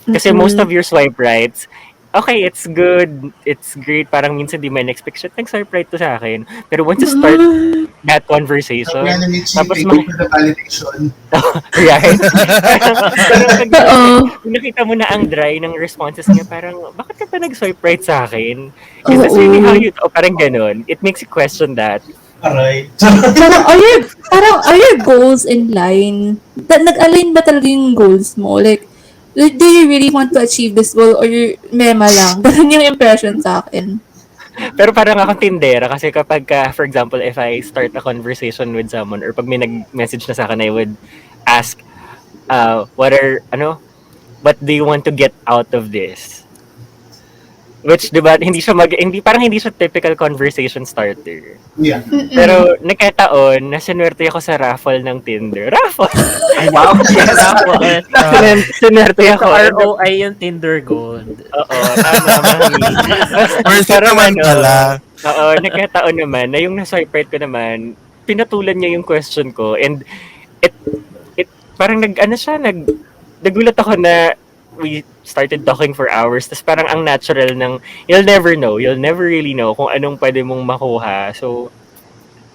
Kasi most of your swipe rights, okay, it's good, it's great, parang minsan di man expect shit, nag-swipe right to sa akin. Pero once you start that Sabi conversation, nga na Michy, tapos thank you for the validation. right? parang pag Oo. nakita mo na ang dry ng responses niya, parang, bakit ka pa nag-swipe right sa akin? Is this really how you, o parang ganun. It makes you question that. Aray. Are your goals in line? Nag-align ba talaga yung goals mo? Like, do you really want to achieve this goal or mema lang? Ganun yung impression sa akin. Pero parang akong tindera kasi kapag, for example, if I start a conversation with someone or pag may nag-message na sa akin, I would ask, what do you want to get out of this? Which, di ba, parang hindi siya typical conversation starter. Yeah. Pero, nakataon, na sinwerte ako sa raffle ng Tinder. Raffle! Ay, wow, yes. Sinwerte ako. ROI yung Tinder Gold. Oo, tama, mami. Worth it naman pala. Oo, nakataon naman, na yung na-swipe right ko naman, pinatulan niya yung question ko, and it parang nagulat ako na we started talking for hours, tas parang ang natural ng, you'll never really know kung anong pwede mong makuha. So,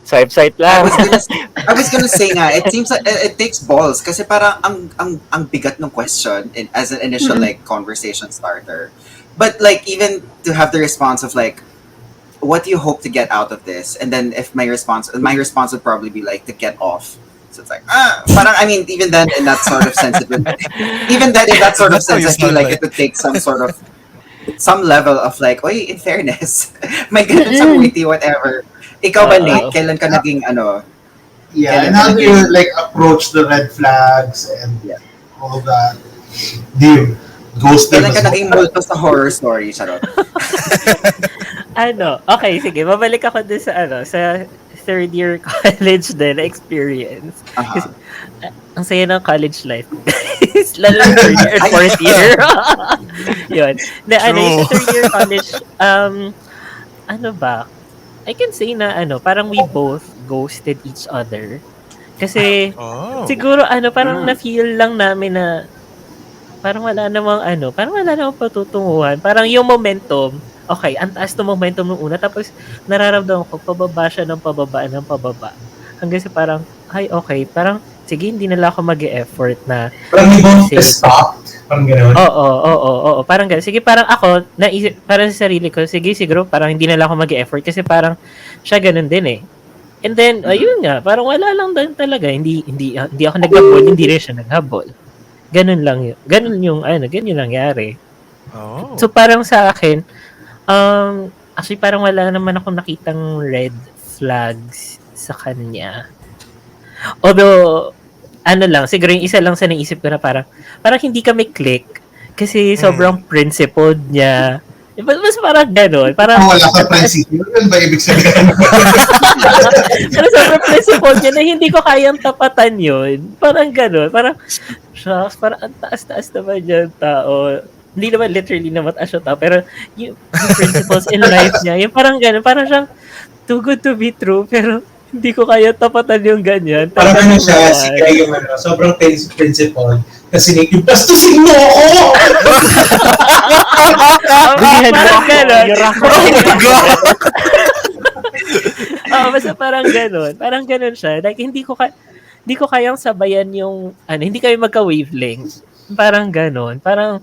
swipe lang. I was gonna say nga, it seems like it takes balls kasi parang ang bigat ng question as an initial like conversation starter. But like even to have the response of like, what do you hope to get out of this? And then if my response would probably be like, to get off. So it's like, parang, I mean, even then in that sort of sense, I feel like it would take some level of like, oy, in fairness, may ganun sa witty, whatever. Ikaw ba, Nate? Kailan ka naging Yeah, and how do you like approach the red flags and all that? Do you ghost them? Kailan ka naging multo sa horror story, Charot? Okay, sige, babalik ako dun sa third year college din na experience. Uh-huh. Ang saya ng college life. Lalo ng third year and fourth year. Yun. Yung sa third year college, I can say na parang we both ghosted each other. Kasi siguro parang na-feel lang namin na parang wala namang patutunguhan. Parang yung momentum, okay, ang taas ng momentum nung una, tapos nararamdaman ko, pababa siya ng pababa. Hanggang sa parang, ay, okay, parang, sige, hindi na lang ako mag-e-effort na. Parang you both stopped? Parang gano'n? Oo, parang gano'n. Sige, parang ako, naisip, parang sa sarili ko, sige, siguro, parang hindi na lang ako mag-e-effort kasi parang, siya gano'n din eh. And then, ayun nga, parang wala lang din talaga. Hindi ako naghabol, hindi rin siya naghabol. Ganun lang yun. Ganun yung nangyari. Oh. So, parang sa akin, actually parang wala naman akong nakitang red flags sa kanya. Although, siguro yung isa lang sa naisip ko na parang hindi kami click kasi sobrang principled niya. Mas parang gano'n. Parang, wala ka principle. Yun ba ibig sabihin? pero sobrang principled niya na hindi ko kayang tapatan yun. Parang gano'n. Parang, shucks, parang ang taas-taas naman yung tao. Hindi naman literally na mataas yung tao, pero yung principles in life niya, yung parang gano'n, parang siyang too good to be true, pero hindi ko kaya tapatan yung ganyan. Parang siya, yung sobrang principle, kasi yung bastusin mo ako! Parang gano'n. Basta parang gano'n. Parang gano'n siya. Like, hindi ko kayang sabayan yung, hindi kami magka-wavelength. Parang gano'n. Parang,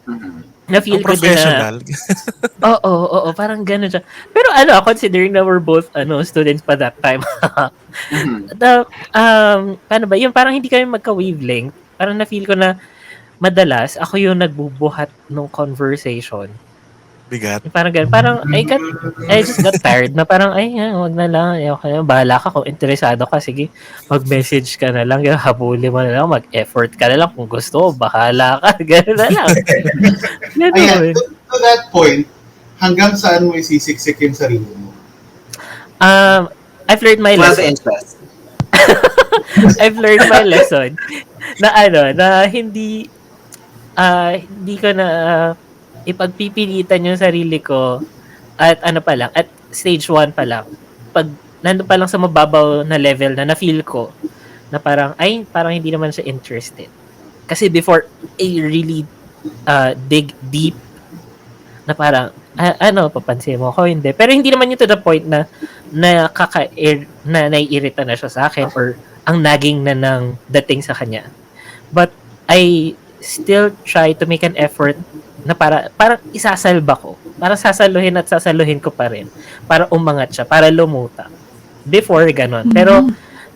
na-feel ko din na... Oo, parang gano'n siya. Pero considering na we're both students pa that time. Paano ba? Yung parang hindi kami magka-wavelength. Parang na-feel ko na madalas ako yung nagbubuhat ng conversation. Bigat. Parang gano'n. Parang I just got tired na parang, wag na lang. Okay, bahala ka kung interesado ka. Sige, mag-message ka na lang. Habulin mo na lang. Mag-effort ka na lang. Kung gusto mo, bahala ka. Gano'n na lang. Ayan, to that point, hanggang saan mo isisiksik yung sarili mo? I've learned my lesson. I've learned my lesson. Na hindi ko na ipagpipilitan yung sarili ko at at stage 1 pa lang. pag nandun pa lang sa mababaw na level na na-feel ko na parang parang hindi naman siya interested. Kasi before I really dig deep na parang papansin mo ako, hindi. Pero hindi naman yun to the point na naiirita na siya sa akin or ang naging na ng dating sa kanya. But I still try to make an effort na parang isasalba ko. Parang sasaluhin at sasaluhin ko pa rin para umangat siya, para lumuta. Before, ganon. Pero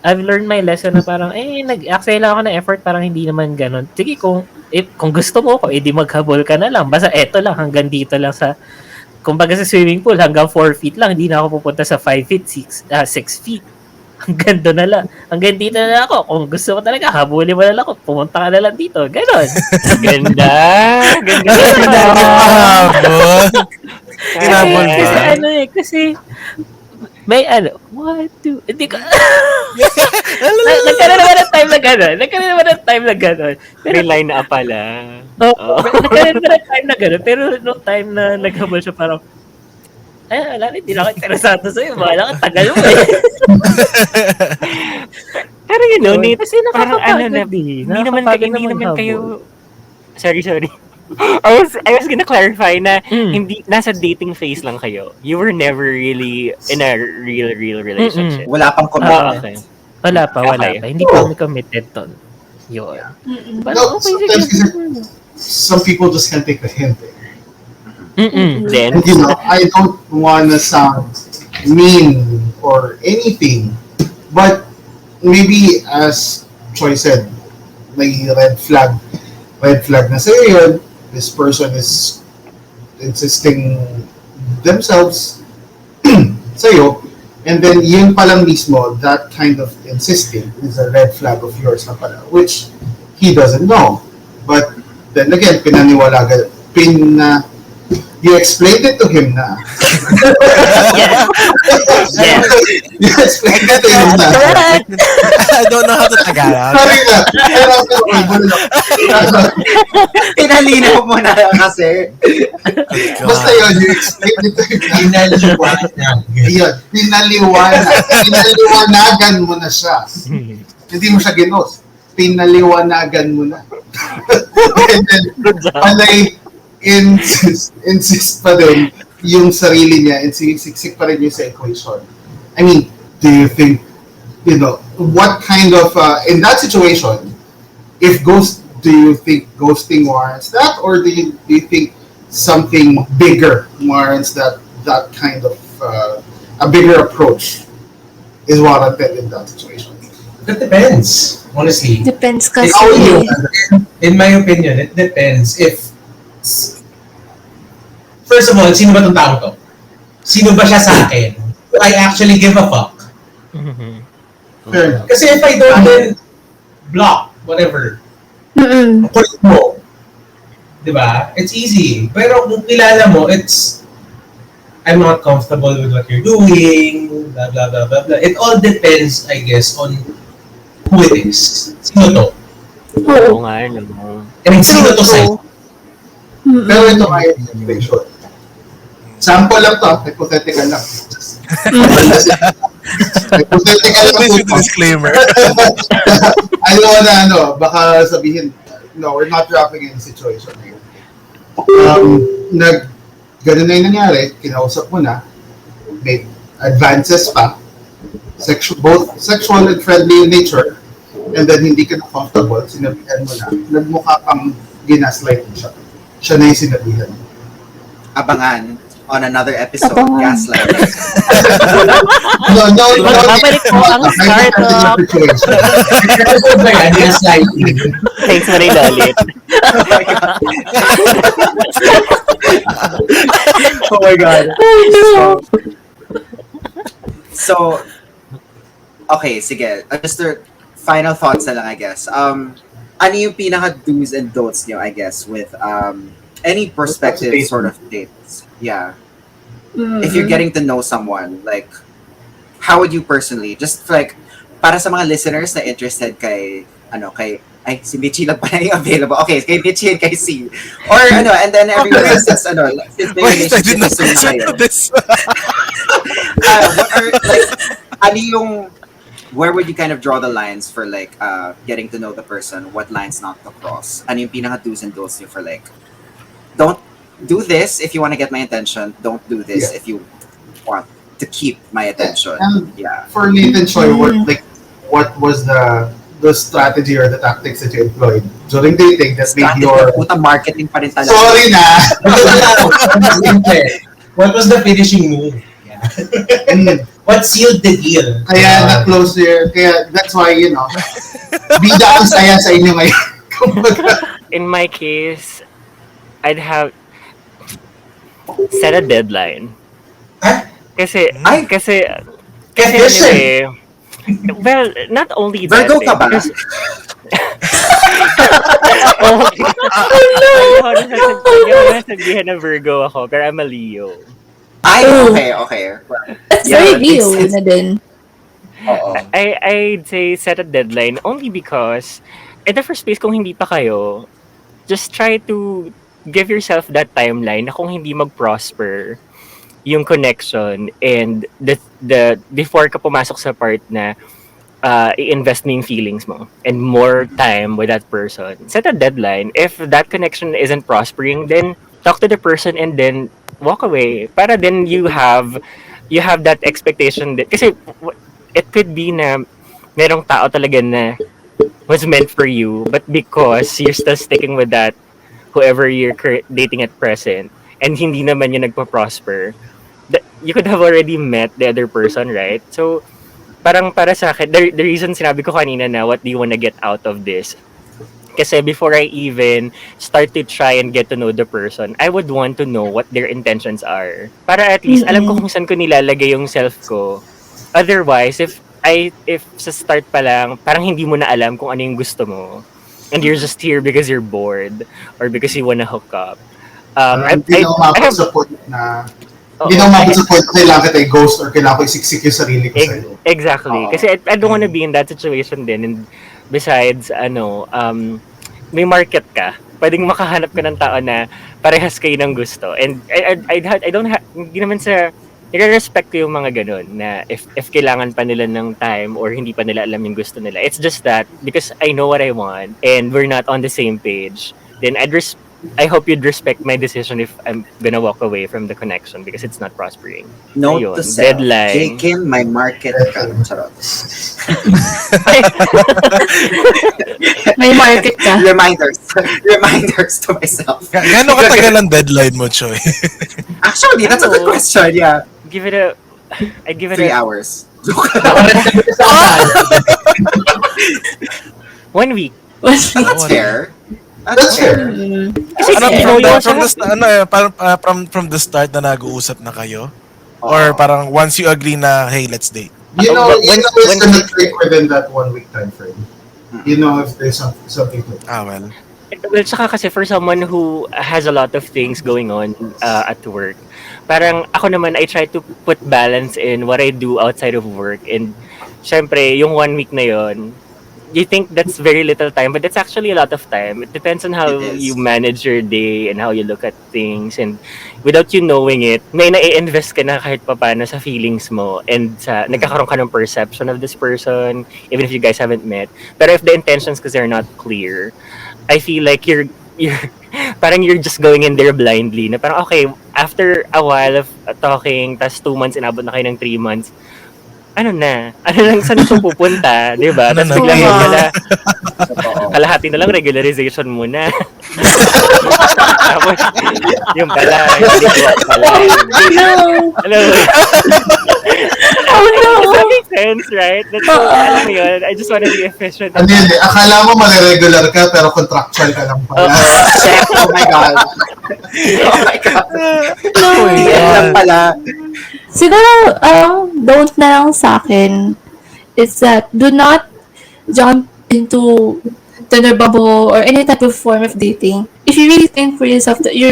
I've learned my lesson na parang, nag-axay lang ako ng effort, parang hindi naman ganon. Sige, kung gusto mo ko, edi maghabol ka na lang. Basta eto lang, hanggang dito lang sa, kumbaga sa swimming pool, hanggang 4 feet lang, hindi na ako pupunta sa 5 feet, 6 feet. Hanggang doon na lang. Hanggang dito na lang ako. Kung gusto mo talaga, habulin mo na lang ako. Pumunta ka na lang dito. Ganon. Ganda. Ganda. Kinabol. Kinabol ba? Kasi may hindi ko, nagkaroon naman ng time na gano'n. Pero, May line up pala. nagkaroon naman ng time na gano'n. Pero no time na naghabol siya, parang, wala, hindi na ako interesado sa'yo. Wala ka, tagal mo eh. Pero yun, no, Kasi parang nakakapagod hindi naman kayo, sorry. I was gonna clarify na hindi nasa dating phase lang kayo. You were never really in a real relationship. Wala pang commitment. Okay. Wala pa. Okay. Hindi pa kami committed ton. Yun. No, sometimes kasi some people just can't take the hint. Then, And I don't wanna sound mean or anything, but maybe as Choi said, may red flag na sa'yo yun. This person is insisting themselves sa'yo, and then yun palang mismo, that kind of insisting is a red flag of yours na pala, which he doesn't know. But then again, you explained it to him na. yes. You explained it to him na. I don't know how to Tagalog. Sorry na. Pinalinaw mo na kasi. Basta yun, you explained it to him na. Pinaliwanagan mo na siya. Hindi mo siya ginos. Pinaliwanagan mo na. And then, palay, insist pa din yung sarili niya and siksik pa rin yung sa equation. I mean, do you think, what kind of, in that situation, do you think ghosting warrants that, or do you think something bigger warrants that kind of, a bigger approach is warranted in that situation? It depends, honestly. Depends kasi. In my opinion, it depends if, first of all, sino ba itong tao to? Sino ba siya sa akin? Do I actually give a fuck? Fair enough. Kasi if I don't, then block, whatever. Kulit mo. Diba? It's easy. Pero kung kilala mo, I'm not comfortable with what you're doing, blah, blah, blah, blah, blah. It all depends, I guess, on who it is. Sino to? Oo nga, no. And sino to sa'yo? Pero ito nga yung situation. Sample lang to, hypothetical lang. Hypothetical lang Please with po. disclaimer. Ayaw na baka sabihin, no, we're not dropping in situation here. Ganun na yung nangyari, kinausap mo na, may advances pa, both sexual and friendly in nature, and then hindi ka na comfortable, sinabihan mo na, nagmukha kang ginaslight mo siya. Siya na yung sinabihan. Abangan on another episode, Abangan. Gaslight. No. Babalik po ang startup. Episode ba yan? Yes, likely. Thanks for ulit. Oh my God. So, okay, sige. Just the final thoughts na lang, I guess. Ano yung pinaka do's and don'ts nyo, I guess, with any prospective sort of dates? Yeah. If you're getting to know someone, like, how would you personally, just like, para sa mga listeners na interested kay si Michy lang pala yung available. Okay, kay Michy and kay C. Or and then everyone else is, since may Wait, I did relationship not is soon listen to higher. this. What are, like, ano yung, where would you kind of draw the lines for like getting to know the person? What lines not to cross? Ano yung pinaka do's and don'ts niyo for like, don't do this if you want to get my attention. Don't do this if you want to keep my attention. And Yeah. for Nathan Choi, what was the strategy or the tactics that you employed during dating that made your... Puta marketing pa rin talaga. Sorry na! What was the finishing move? Yeah. What sealed the deal? Kaya na-close here. Kaya that's why, you know, bida ang saya sa inyo ngayon. In my case, I'd have set a deadline. Huh? Kasi Catfishing! anyway, well, not only that. Virgo ka ba? Because, oh, hindi ako nasabihan na Virgo ako, pero I'm a Leo. Ay, okay. That's Yeah, very it makes Leo sense. na din. Oo. I'd say set a deadline only because in the first place, kung hindi pa kayo, just try to give yourself that timeline na kung hindi mag-prosper yung connection and the before ka pumasok sa part na i-invest mo yung feelings mo and more time with that person. Set a deadline. If that connection isn't prospering, then talk to the person and then walk away. Para then you have that expectation that, kasi it could be na merong tao talaga na was meant for you, but because you're still sticking with that whoever you're dating at present and hindi naman yung nagpa-prosper, you could have already met the other person, right? So parang para sa akin, the reason sinabi ko kanina na what do you wanna get out of this? Kasi before I even start to try and get to know the person, I would want to know what their intentions are. Para at least alam ko kung saan ko nilalagay yung self ko. Otherwise, if sa start pa lang, parang hindi mo na alam kung ano yung gusto mo. And you're just here because you're bored or because you wanna hook up. Hindi na umabot sa point na kailangan kita i-ghost or kailangan ko isiksik yung sarili ko sa'yo. Exactly. Kasi I don't wanna be in that situation din. And besides, may market ka. Pwedeng makahanap ka ng tao na parehas kayo ng gusto. And I don't have, hindi naman sa, nire-respect ko yung mga ganun na if kailangan pa nila ng time or hindi pa nila alam yung gusto nila. It's just that because I know what I want and we're not on the same page, then I hope you'd respect my decision if I'm gonna walk away from the connection because it's not prospering. Note Ayun, to self. deadline. JKim, my market ka. Charot. May market ka. Reminders to myself. Gano'ng katagal ang deadline mo, Choi? Actually, that's a good question. Yeah. I'd give it 3 hours. 1 week. That's fair. That's fair. Kasi from the start na nag-uusap na kayo? Or parang once you agree na, hey, let's date? You know, When- it's gonna take within that 1 week time frame. You know if there's something to it. Well. Well, tsaka kasi for someone who has a lot of things going on at work, parang ako naman, I try to put balance in what I do outside of work. And syempre, yung 1 week na yon, you think that's very little time, but it's actually a lot of time. It depends on how It is. you manage your day and how you look at things. And without you knowing it, may na-invest ka na kahit papano sa feelings mo and sa nagkakaroon ka ng perception of this person, even if you guys haven't met. Pero if the intentions kasi are not clear, I feel like you're parang you're just going in there blindly. Na parang, okay, after a while of talking, tas 2 months, inabot na kayo ng 3 months, ano lang, saan ito pupunta, di ba? Tapos biglang yung kalahati na lang regularization muna. Tapos, yung pala, hindi ko pala. Alam mo? Does that make sense, right? That's alam mo yun, I just wanna be efficient. Ano yun eh, akala mo mali-regular ka pero contractual ka lang pala. Oh my God. Oh my God. Yan lang pala. Siguro, don't na lang sa akin is that do not jump into Tinder bubble or any type of form of dating. If you really think for yourself that you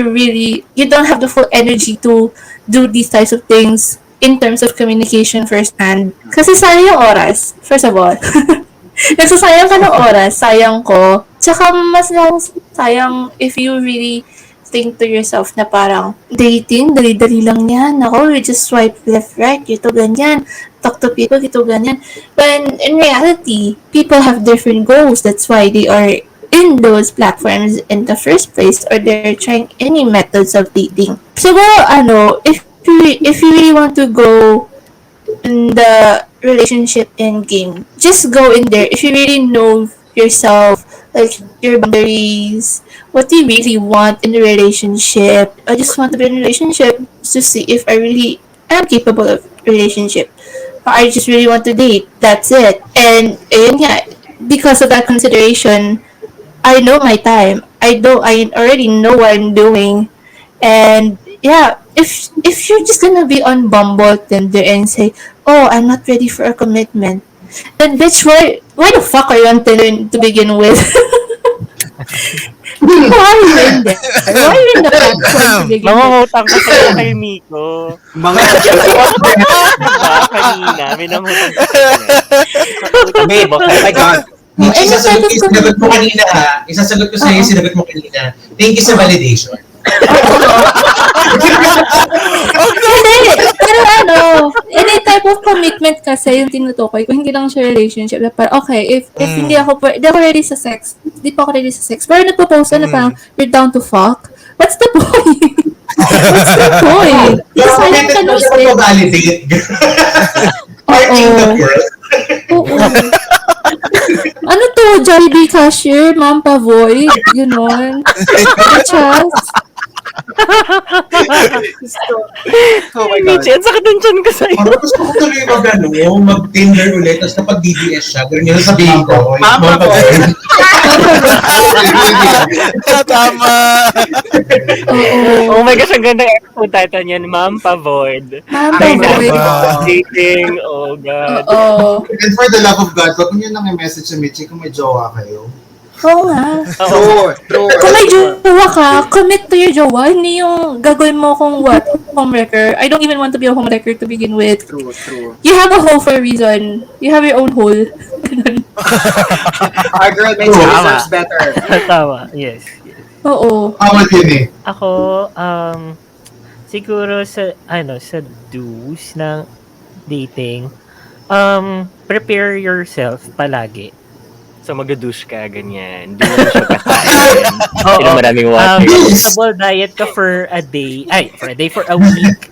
don't have the full energy to do these types of things in terms of communication firsthand. Kasi sayang yung oras, first of all. Nagsasayang ka ng oras, sayang ko. Tsaka mas lang sayang if you really think to yourself na parang, dating, dali-dali lang yan. Ako, we just swipe left, right, ito, ganyan. Talk to people, ito, ganyan. When in reality, people have different goals. That's why they are in those platforms in the first place, or they're trying any methods of dating. Siguro, if you really want to go in the relationship end game, just go in there. If you really know yourself, like your boundaries, what do you really want in the relationship? I just want to be in a relationship to see if I really am capable of relationship. Or I just really want to date. That's it. And yeah, because of that consideration, I know my time. I already know what I'm doing. And yeah, if you're just gonna be on Bumble, Tinder, and say, "Oh, I'm not ready for a commitment," then bitch, why the fuck are you on Tinder to begin with? Why are you in there? Why are you in the platform to begin with? Nangungutang ko sa'yo kay Micko. Mga Diba? Kanina, may nangutang ko sa'yo. babe, oh my God. Michy, Ano isasagot type ko of yung sinagot mo kanina ha. Isasagot ko sa'yo yung sinagot mo kanina. Thank you sa validation. Hindi, pero any type of commitment kasi yung tinutukoy ko, hindi lang siya relationship. Na parang, okay, if hindi ako ready sa sex, hindi pa ako ready sa sex, pero nagpo-post na parang, you're down to fuck, what's the point? What's the point? Pero Sayang ka committed mo nung siya step. mag-validate. Parking the world. Oo. Ano to? Jollibee cashier? Ma'am Pavoy? Ganon? Chas? Oh my God. Michy, ang sakit ng tiyan ko sa'yo. Parang gusto ko tuloy mag-Tinder ulit, tapos kapag DDS siya, ganun yun sabihin ko. Mama ko. Tama. Oo. Oh my gosh, ang ganda episode title niyan, Ma'am Pavoid. Ma'am Ay, Pavoy? Dating, oh God. Oo. And for the love of God, wag niyo nang i-message sa Michy kung may jowa kayo. Oo nga. True. Kung may jowa ka, commit to your jowa. Hindi yung gagawin mo kung what? Homewrecker. I don't even want to be a homewrecker to begin with. True. You have a hole for a reason. You have your own hole. Ganun. Our girl Michy deserves better. Tama, yes. Oo. Tama din eh. Ako, siguro sa do's ng dating, prepare yourself palagi. So mag-douche ka, ganyan. Di mo na siya kasain. Inom maraming water. Vegetable diet ka for a day. For a week.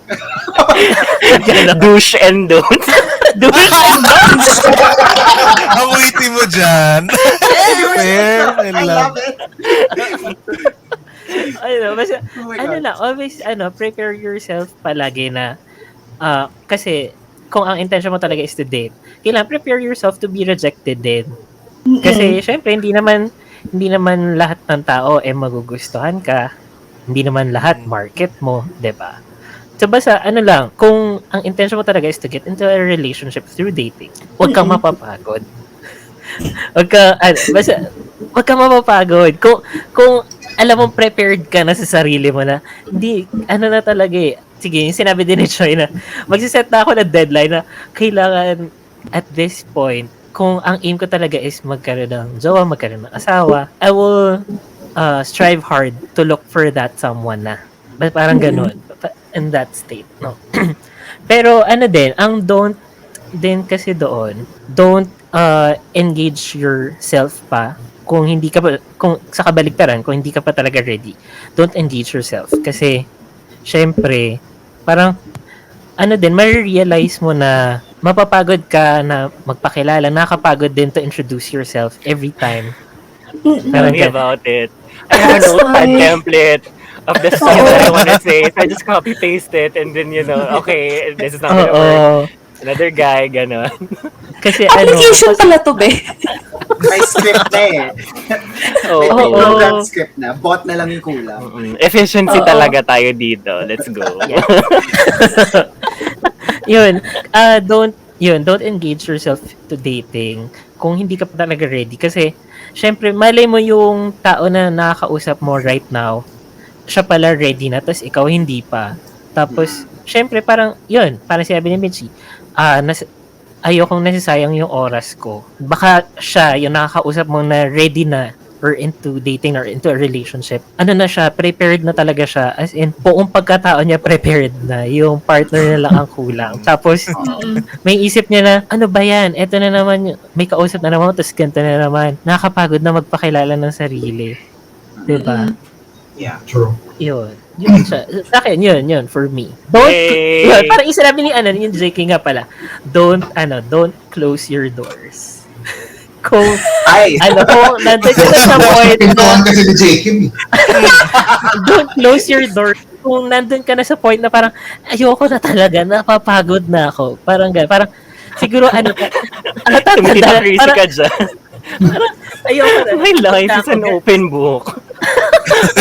Douche and don't. Douche and don't. Ang witty mo dyan. Fair. I love it. Basta, Oh my God. always, prepare yourself palagi na, kasi, kung ang intention mo talaga is to date, kailangan prepare yourself to be rejected din. Kasi, syempre, hindi naman lahat ng tao magugustuhan ka. Hindi naman lahat market mo, 'di ba? So, basta, lang, kung ang intention mo talaga is to get into a relationship through dating, huwag kang mapapagod. Huwag kang mapapagod. Kung alam mo, prepared ka na sa sarili mo na, hindi, na talaga eh. Sige, yung sinabi din ni Choi na, magsiset na ako ng deadline na kailangan at this point, kung ang aim ko talaga is magkaroon ng jowa, magkaroon ng asawa, I will strive hard to look for that someone na. But parang ganun. In that state, no? Pero ang don't din kasi doon, don't engage yourself pa kung sa kabaliktaran, kung hindi ka pa talaga ready. Don't engage yourself. Kasi, syempre, parang, ma-realize mo na mapapagod ka na magpakilala, nakakapagod din to introduce yourself every time. Tell me about it. I have a notepad template of the stuff that I want to say. So I just copy-paste it and then, okay, this is not gonna work. Another guy, gano'n. Kasi Application pala to, be. May script na eh. Oo. May program script na. Bot na lang yung kulang. Efficiency talaga tayo dito. Let's go. Don't engage yourself to dating kung hindi ka pa talaga ready. Kasi, syempre, malay mo yung tao na nakakausap mo right now, siya pala ready na, tapos ikaw hindi pa. Tapos, syempre, parang sinabi ni Michy, ayokong nasisayang yung oras ko. Baka siya, yung nakakausap mo na ready na, or into dating or into a relationship, ano na siya, prepared na talaga siya. As in, buong pagkatao niya prepared na. Yung partner na lang ang kulang. Tapos, may isip niya na, ano ba yan? Ito na naman, may kausap na naman, tapos ganito na naman. Nakakapagod na magpakilala ng sarili. Diba? Yeah. True. Yun. Yun siya. Sa akin, yun, for me. Yun, parang sinabi ni, yung JK nga pala, don't close your doors. Kung nandun ka na sa point na, Pintuan kasi ni JKim. don't close your door. Kung nandun ka na sa point na parang, ayoko na talaga, napapagod na ako. Parang siguro, Tumitita crazy ka dyan. parang, ayoko na. My life is an open book.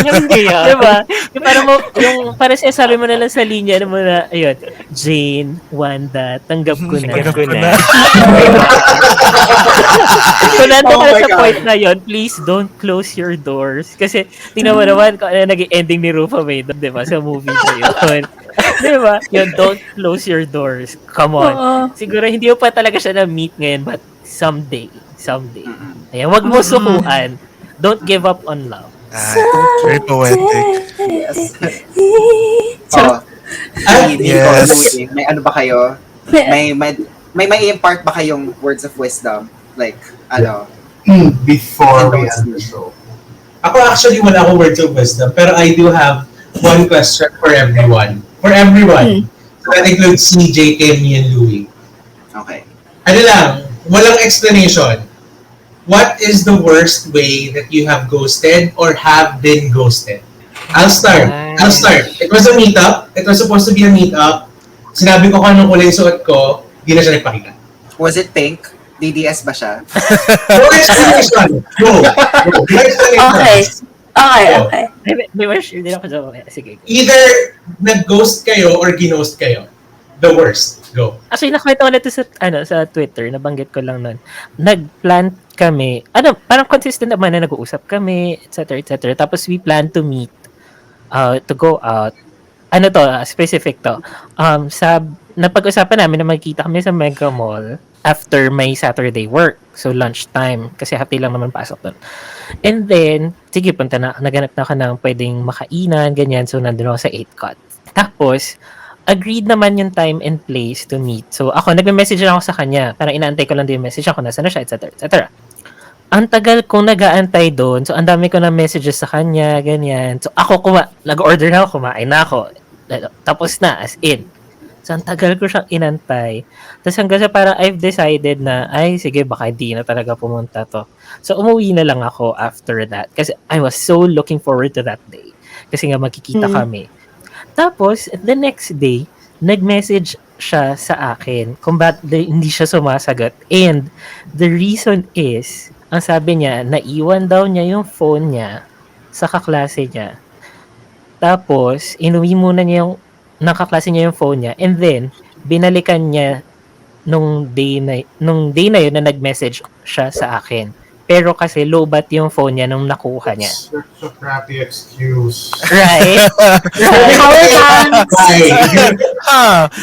Hindi yan. Diba? Yung parang sinasabi mo na lang sa linya mo na, ayun, Jane, Wanda, tanggap ko na. Tanggap ko na. Kung nandun ka Oh na my sa God. point na yun, please don't close your doors. Kasi, tingnan mo naman kung ano naging ending ni Rufa May doon, diba? Sa movie na yun. Diba? Yun, don't close your doors. Come on. Siguro, hindi mo pa talaga siya na-meet ngayon, but someday. Ayan, wag mo sukuan. Don't give up on love. Very poetic. Yes. Yes. May ano ba kayo? May impart ba kayong words of wisdom? Like, Before we end the show. Ako actually wala akong words of wisdom, pero I do have one question for everyone. For everyone. So that includes me, JKim, me, and Louie. Okay. Ano lang, walang explanation. What is the worst way that you have ghosted or have been ghosted? I'll start. It was a meetup. It was supposed to be a meetup. Sinabi ko kung anong kulay suot ko, di na siya nagpakita. Was it pink? DDS ba siya? No explanation. No explanation. Okay. May wish din ako dyan. Sige. Either nag-ghost kayo or ginost kayo. The worst. Go. Actually, nakwento ko na ito sa Twitter, nabanggit ko lang nun. Nag-plan kami, parang consistent naman na nag-uusap kami, etc. Tapos we plan to meet, to go out. Specific to. Napag-usapan namin na magkita kami sa Mega Mall after my Saturday work. So, lunchtime. Kasi half day lang naman pasok doon. And then, sige, naganap na ako ng pwedeng makainan, ganyan. So, nandun ako sa 8 cut. Tapos, agreed naman yung time and place to meet. So, ako, nagme-message lang ako sa kanya. Parang inaantay ko lang din yung message ako, nasa na siya, etc. Ang tagal kong nag-aantay doon. So, ang dami ko na messages sa kanya, ganyan. So, ako, nag-order na ako, kumain na ako. Tapos na, as in. So, ang tagal ko siyang inantay. Tapos hanggang sa parang I've decided na, sige, baka hindi na talaga pumunta to. So, umuwi na lang ako after that. Kasi I was so looking forward to that day. Kasi nga, magkikita kami. Tapos, the next day, nag-message siya sa akin kung ba't hindi siya sumasagot. And the reason is, ang sabi niya, naiwan daw niya yung phone niya sa kaklase niya. Tapos, inuwi muna niya yung nakaklase niya yung phone niya. And then, binalikan niya nung day na yun na nag-message siya sa akin. Pero kasi low-bat yung phone niya nung nakuha niya. Such a crappy excuse. Right? Power banks.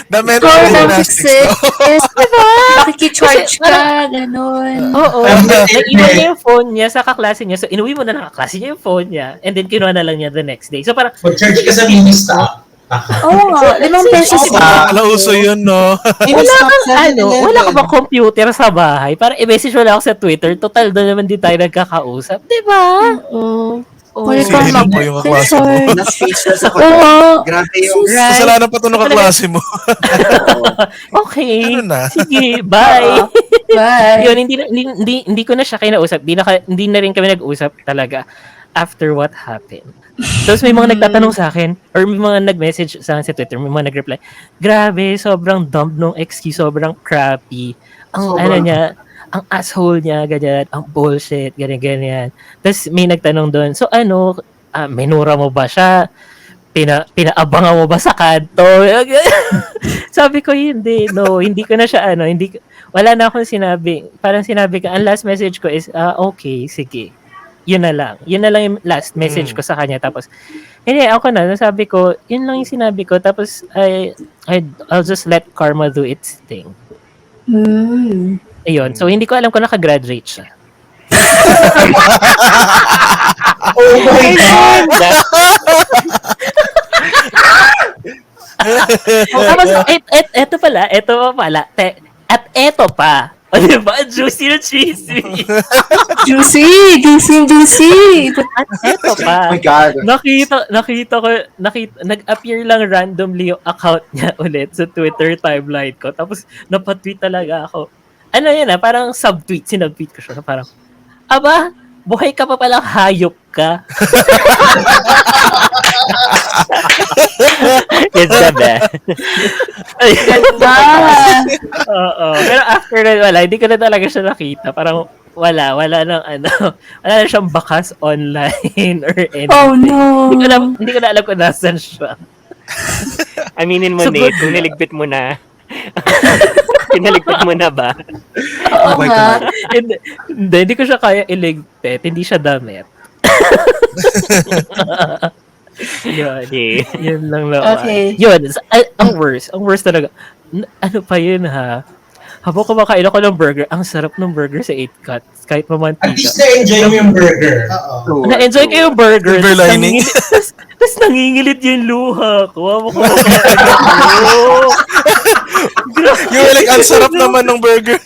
The mental Power banks. gymnastics. Diba? Makikicharge ka, ganun. Oo. Naiwan niya yung phone niya sa kaklase niya. So, inuwi mo na ng kaklase niya yung phone niya. And then, kinuha na lang niya the next day. So, parang, Mag-charge ka sa mini-stop. Oo nga, 5 pesos ba? Wala uso yun, no? wala ka ba computer sa bahay? Para i-message mo lang ako sa Twitter. Total, doon naman din tayo nagkakausap. Diba? Oo. Sino po yung kaklase mo? Na-speechless ako. Oo. Grabe yung... Right? Kasalanan pa ito ng kaklase mo. Okay. Ano na? Sige, bye. Bye. Yun, hindi ko na siya kinausap. Hindi na rin kami nag-usap talaga after what happened. Tapos may mga nagtatanong sa akin or may mga nag-message sa akin sa Twitter, may mga nag-reply, grabe, sobrang dumb nung excuse, sobrang crappy. Ang ang asshole niya, ganyan, ang bullshit, ganyan. Tapos may nagtanong doon, so minura mo ba siya? Pinaabangan mo ba sa kanto? Sabi ko, hindi ko na siya, wala na akong sinabi. Parang sinabi ko, ang last message ko is, okay, sige. Yun na lang yung last message ko sa kanya. Tapos, ako nasabi ko, yun lang yung sinabi ko. Tapos, I'll just let karma do its thing. Ayun. So, hindi ko alam kung nakagraduate siya. Oh my God! Tapos, eto pa pala. At eto pa. O, diba? Juicy na chismis. Juicy! Juicy! At eto Oh pa. my God. Nag-appear lang randomly yung account niya ulit sa Twitter timeline ko. Tapos, napatweet talaga ako. Ano yun parang sinubtweet ko siya na parang, aba, buhay ka pa palang hayop ka. It's the best. Ganda! Oo. Pero after that, hindi ko na talaga siya nakita. Parang wala nang wala na siyang bakas online or anything. Oh no! Hindi ko na alam kung nasan siya. Aminin mo, So, Nate, good. kung naligpit mo na. Pinaligpit mo na ba? Oh my God. Hindi ko siya kaya iligpit. Hindi siya damit. Yun. Okay. Yun lang naman. Okay. Yun. Ang worst talaga. Ano pa yun ha? Habang kumakain ako ng burger, ang sarap ng burger sa 8 Cuts. Kahit At mamantika. least na-enjoy mo yung burger. Oo. Na-enjoy ko yung burger. Silver lining. Tapos nangingilit yung luha ko. Habang Yung like, ang sarap naman ng burger.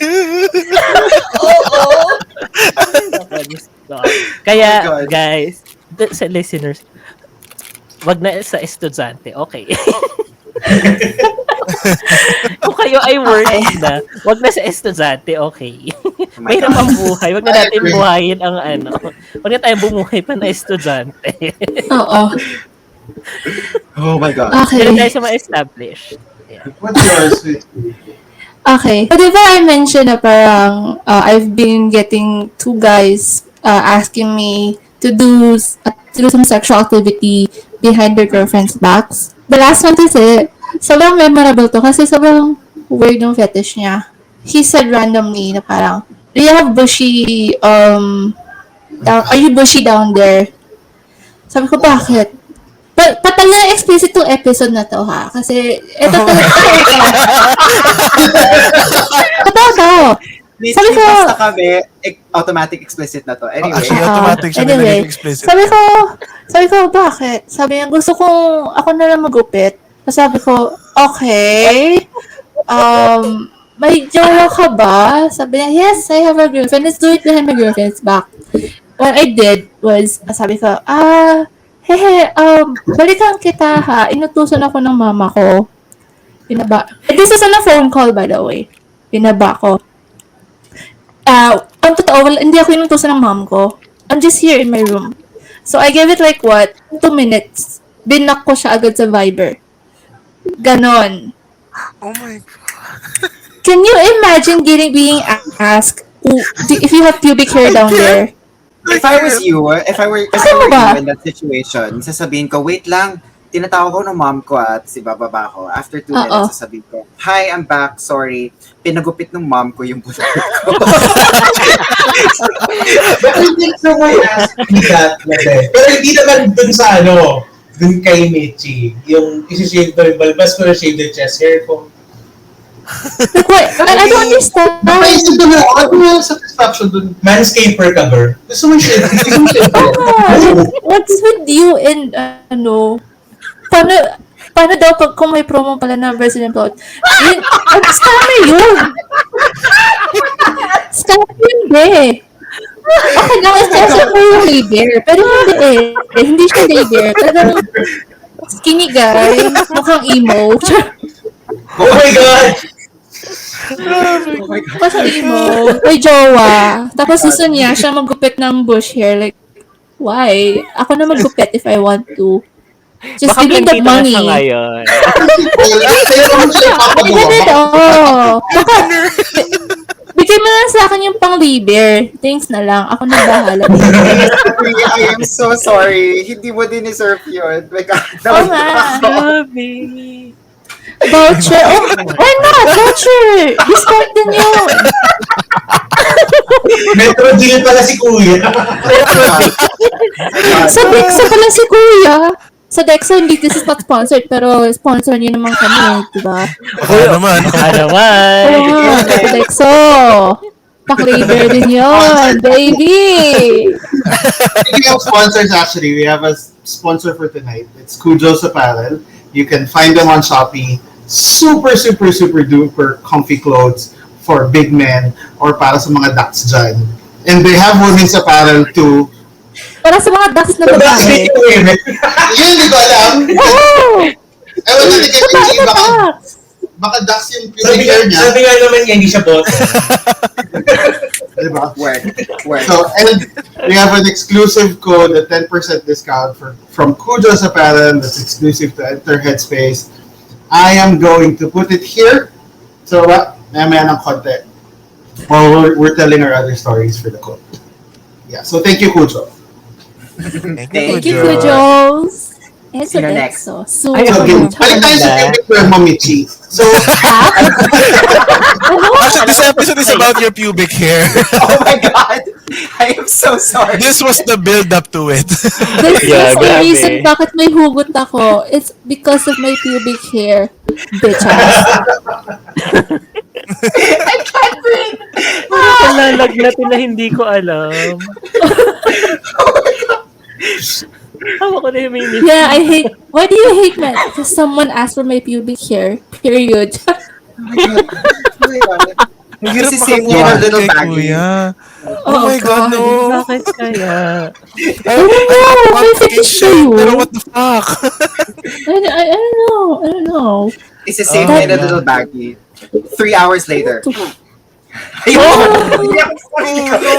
Kaya, Oh my God. guys, sa listeners, wag na sa estudyante, okay? Kung kayo ay working na, wag na sa estudyante, okay? Oh my Mahirap God. ang buhay. Wag na natin buhayin ang wag na tayong bumuhay pa na estudyante. Oo. Oh my God. Pero Okay. tayo sa ma-establish. What's yours, sweetie? Okay. So, diba I mentioned na parang I've been getting 2 guys asking me to do some sexual activity behind their girlfriend's backs. The last one kasi, sobrang memorable to kasi sobrang weird yung fetish niya. He said randomly na parang, do you have bushy, are you bushy down there? Sabi ko, bakit? Patal na explicit tong episode na to ha. Kasi, ito talaga. Totoo. Sabi ko, basta kami, automatic explicit na to. Anyway. Actually, automatic siya anyway, nilagay explicit. sabi ko, bakit? Sabi niya, gusto kong, ako na lang magupit. Sabi ko, okay. May jowa ka ba? Sabi niya, yes, I have a girlfriend. Let's do it behind my girlfriend's back. What I did was, sabi ko, balikan kita ha. Inutusan ako ng mama ko. This is on a phone call, by the way. Pinaba ko. Ang totoo, hindi ako inutusan ng mom ko. I'm just here in my room. So, I gave it 2 minutes. Binak ko siya agad sa Viber. Ganon. Oh my God. Can you imagine being asked if you have pubic hair down there? If I was you, if I were ba? you in that situation, sasabihin ko, wait lang, tinatawag ko ng mom ko at si bababa ko. After 2 minutes, sasabihin ko, hi, I'm back, sorry. Pinagupit ng mom ko yung bulak ko. But I think someone asked me that. Pero hindi naman dun sa dun kay Michy. Yung isi-shave ko yung balbas ko na shave the chest hair ko. Like, what? I don't understand. Napaisip ko na, ano yung satisfaction dun? Manscaper ka, girl. Gusto mo shave? Gusto mo shave? What's with you and, paano daw kung may promo pala na President Plot? Scammer yun! Scammer yun, Okay lang, expression mo yung labor. Pero hindi Hindi siya labor. Talagang skinny guy, mukhang emo. Oh my God! Mukhang emo. May jowa. Tapos gusto niya siya maggupit ng bush hair. Like, why? Ako na maggupit if I want to. Just Baka give me the plantita na money. siya ngayon. Baka, bigay mo na sa akin yung pang-labor. Thanks na lang. Ako na bahala. I am so sorry. Hindi mo din deserve yun. My God. Oo nga. Grabe. Voucher. Oh, why not? Voucher. Discount din yun. Metro deal pala si Kuya. Sa Dexa pala si Kuya. Sa Dexa, hindi this is not sponsored, pero sponsor niyo naman kami, diba? Baka naman. Naman. Oo nga, sa Dexa. Pang-labor din yun, baby! Speaking of sponsors, actually, we have a sponsor for tonight. It's Kujo's Apparel. You can find them on Shopee. Super, super, super duper comfy clothes for big men or para sa mga ducks dyan. And they have women's apparel too. Para sa mga ducks na babae. Yun, hindi ko alam. Wow! Ewan natin kay Babae Michy, na ducks! baka ducks yung Sabi pinag niya. nga naman niya, hindi siya boss. Diba? Word. So, and we have an exclusive code, a 10% discount from Kujo's Apparel that's exclusive to Enter HeadSpace. I am going to put it here. So, maya ng konti. While we're telling our other stories for the code. Yeah, so thank you, Kujo. Thank you, Kujos! Eh, so Sino next, next? so, so, Ay, Okay, okay. balik tayo sa pubic hair mo, Michy. So, Actually, this episode is about your pubic hair. Oh my God! I am so sorry. This was the build up to it. this Yeah, is the grabe. reason bakit may hugot ako. It's because of my pubic hair. Bitches. I can't breathe! Nalagnatin na hindi ko alam. Hawa ko na yung mini. Yeah, I hate. Why do you hate men? Because someone asked for my pubic hair. Period. Ang hirap Kasi same makakuha yun ang little kay baggy. Kuya. Oh, Oh, my God, God. no. Bakit kaya? I know, want may to fetish shit, kayo. pero what the fuck? I don't know. I don't know. It's the same Oh, in a yeah. little baggie. 3 hours later. Oh.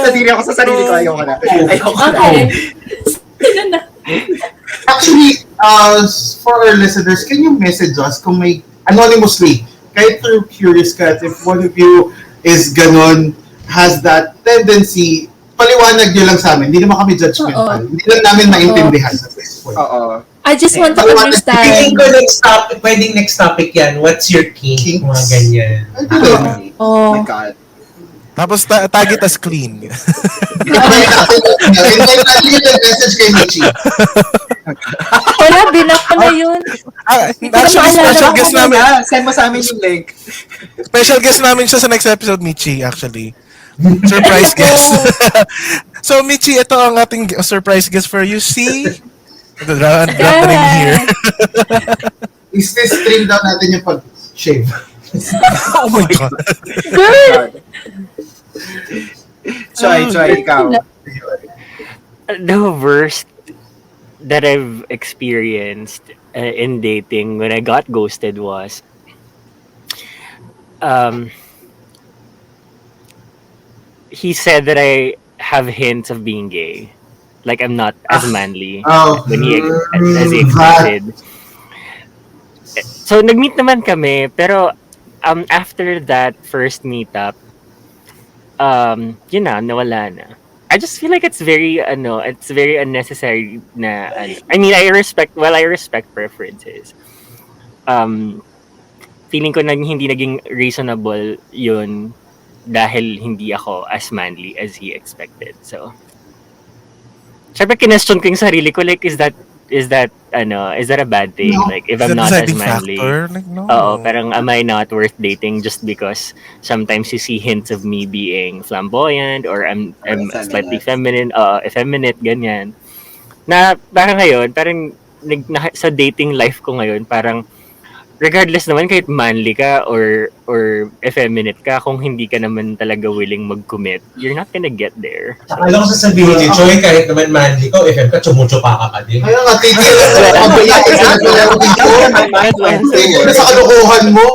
Nadiri ako sa sarili ko. Ayoko na. Ayoko na. Okay. Sino na? actually, for our listeners, can you message us kung may anonymously, kahit through Curious Cat, if one of you is ganon, has that tendency, paliwanag nyo lang sa amin. Hindi naman kami judgmental. Oo. Hindi lang namin maintindihan at this point. Oo. I just want to Paliwanag- Feeling understand. ko next topic, pwedeng next topic yan. What's your kink? Kinks. Mga ganyan. Ay, ganun. Oh Oh. my God. Tapos tag it as clean. Invite natin yung message kay Michy. Wala, binak ko na yun. Actually, special guest namin. Send mo sa amin yung link. Special guest namin siya sa next episode, Michy, actually. Surprise guest. So, Michy, ito ang ating surprise guest for you. See? Drop the name here. Stream down natin yung pag-shave. Oh my God. Girl! Choi, ikaw. The worst that I've experienced in dating when I got ghosted was he said that I have hints of being gay. Like I'm not as manly Oh. when as he expected. So nag-meet naman kami, pero after that first meetup, yun na, nawala na. I just feel like it's very unnecessary na I mean, I respect preferences. Feeling ko na hindi naging reasonable yun dahil hindi ako as manly as he expected. So, syempre kinestyon ko yung sarili ko, like, is that a bad thing? No. Like, if Is I'm that not as deciding manly. factor? Like, no. Oo, parang am I not worth dating just because sometimes you see hints of me being flamboyant or I'm slightly feminine, effeminate, ganyan. Na parang ngayon, sa dating life ko ngayon, parang regardless naman kahit manly ka or effeminate ka, kung hindi ka naman talaga willing mag-commit, you're not gonna get there. So, Alam ko sasabihin ni Choi, kahit naman manly ko, FM ka, chumuchupa ka din. Kaya nga, titigil na sa kalokohan mo.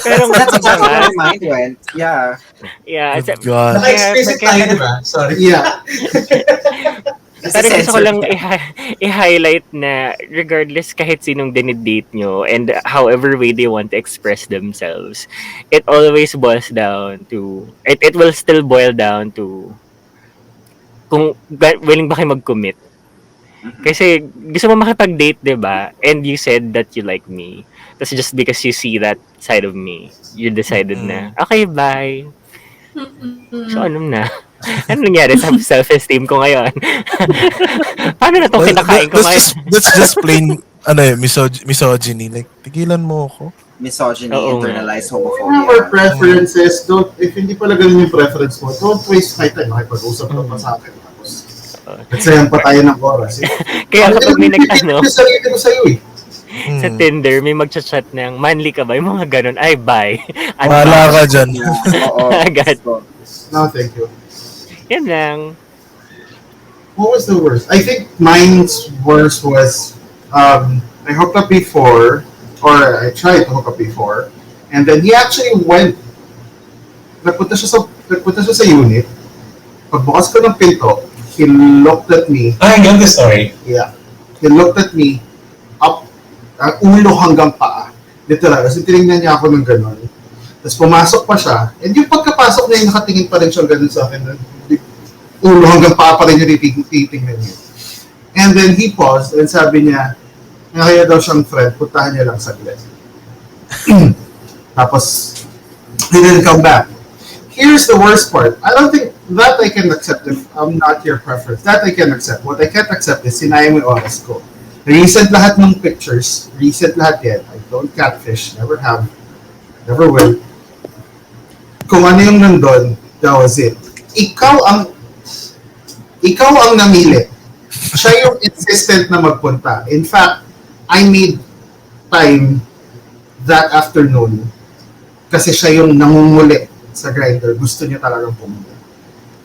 pero That's exactly where my mind went. Yeah. yeah, Oh God. Naka-explicit tayo, diba? Sorry. Yeah. Pero gusto ko lang i-highlight na regardless kahit sinong dinidate nyo and however way they want to express themselves, it always boils down to, it will still boil down to kung willing ba kayo mag-commit. Kasi gusto mo makipag-date, diba? And you said that you like me. Tapos just because you see that side of me, you decided na, okay, bye. So, ano na? Ano nangyari sa self-esteem ko ngayon? Paano na itong kinakain ko ngayon? That's just plain misogyny. Like, tigilan mo ako. misogyny, Oo nga. internalized We have our homophobia. preferences. Don't, if hindi pala ganun yung preference mo, don't waste my time. Makipag-usap ka pa sa akin. Tapos, nagsayan pa tayo ng oras. Kaya kapag may Ano yung sarili ko sa'yo eh. sa Tinder, may magchat-chat ng, manly ka ba? Yung mga ganun, ay, bye. Wala ka dyan. Yeah, oo. Agad. So, No, thank you. Yan lang. What was the worst? I think mine's worst was I hooked up before, or I tried to hook up before, and then he actually went. Nagpunta siya sa unit. Pagbukas ko ng pinto, he looked at me. I know the story. Yeah. He looked at me up, ulo hanggang paa. Literal. Kasi tinignan niya ako ng gano'n. Tapos pumasok pa siya. And yung pagkapasok niya, nakatingin pa rin siya gano'n sa akin. Ulo hanggang paa pa rin yung titingnan niya. And then he paused and sabi niya, kaya daw siyang friend, puntahan niya lang saglit. Tapos, he didn't come back. Here's the worst part. I don't think that I can accept if I'm not your preference. That I can accept. What I can't accept is sinaya mo yung oras ko. Recent lahat ng pictures. Recent lahat yan. I don't catfish. Never have. Never will. Kung ano yung nandun, that was it. Ikaw ang namili. Siya yung insistent na magpunta. In fact, I made time that afternoon kasi siya yung nangunguli sa grinder. Gusto niya talagang pumunta.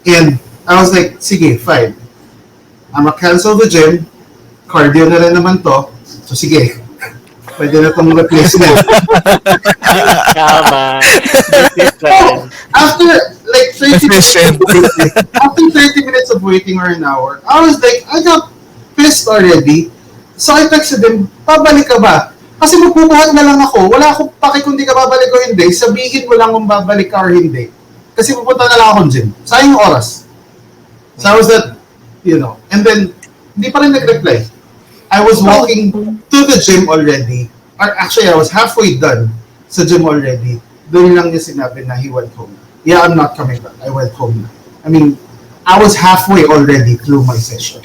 And I was like, sige, fine. I'm gonna cancel the gym. Cardio na rin naman to. So sige, pwede na itong replacement. Tama. After like 30 minutes Efficient. of waiting, after 30 minutes of waiting or an hour, I was like, I got pissed already. So I texted him, pabalik ka ba? Kasi magbubuhat na lang ako. Wala akong paki kung di ka babalik o hindi. Sabihin mo lang kung babalik ka or hindi. Kasi pupunta na lang akong gym. Sayang yung oras. So I was that, and then, hindi pa rin nag-reply. I was walking to the gym already. Or actually, I was halfway done sa gym already. Doon lang niya sinabi na he went home. Yeah, I'm not coming back. I went home na. I mean, I was halfway already through my session.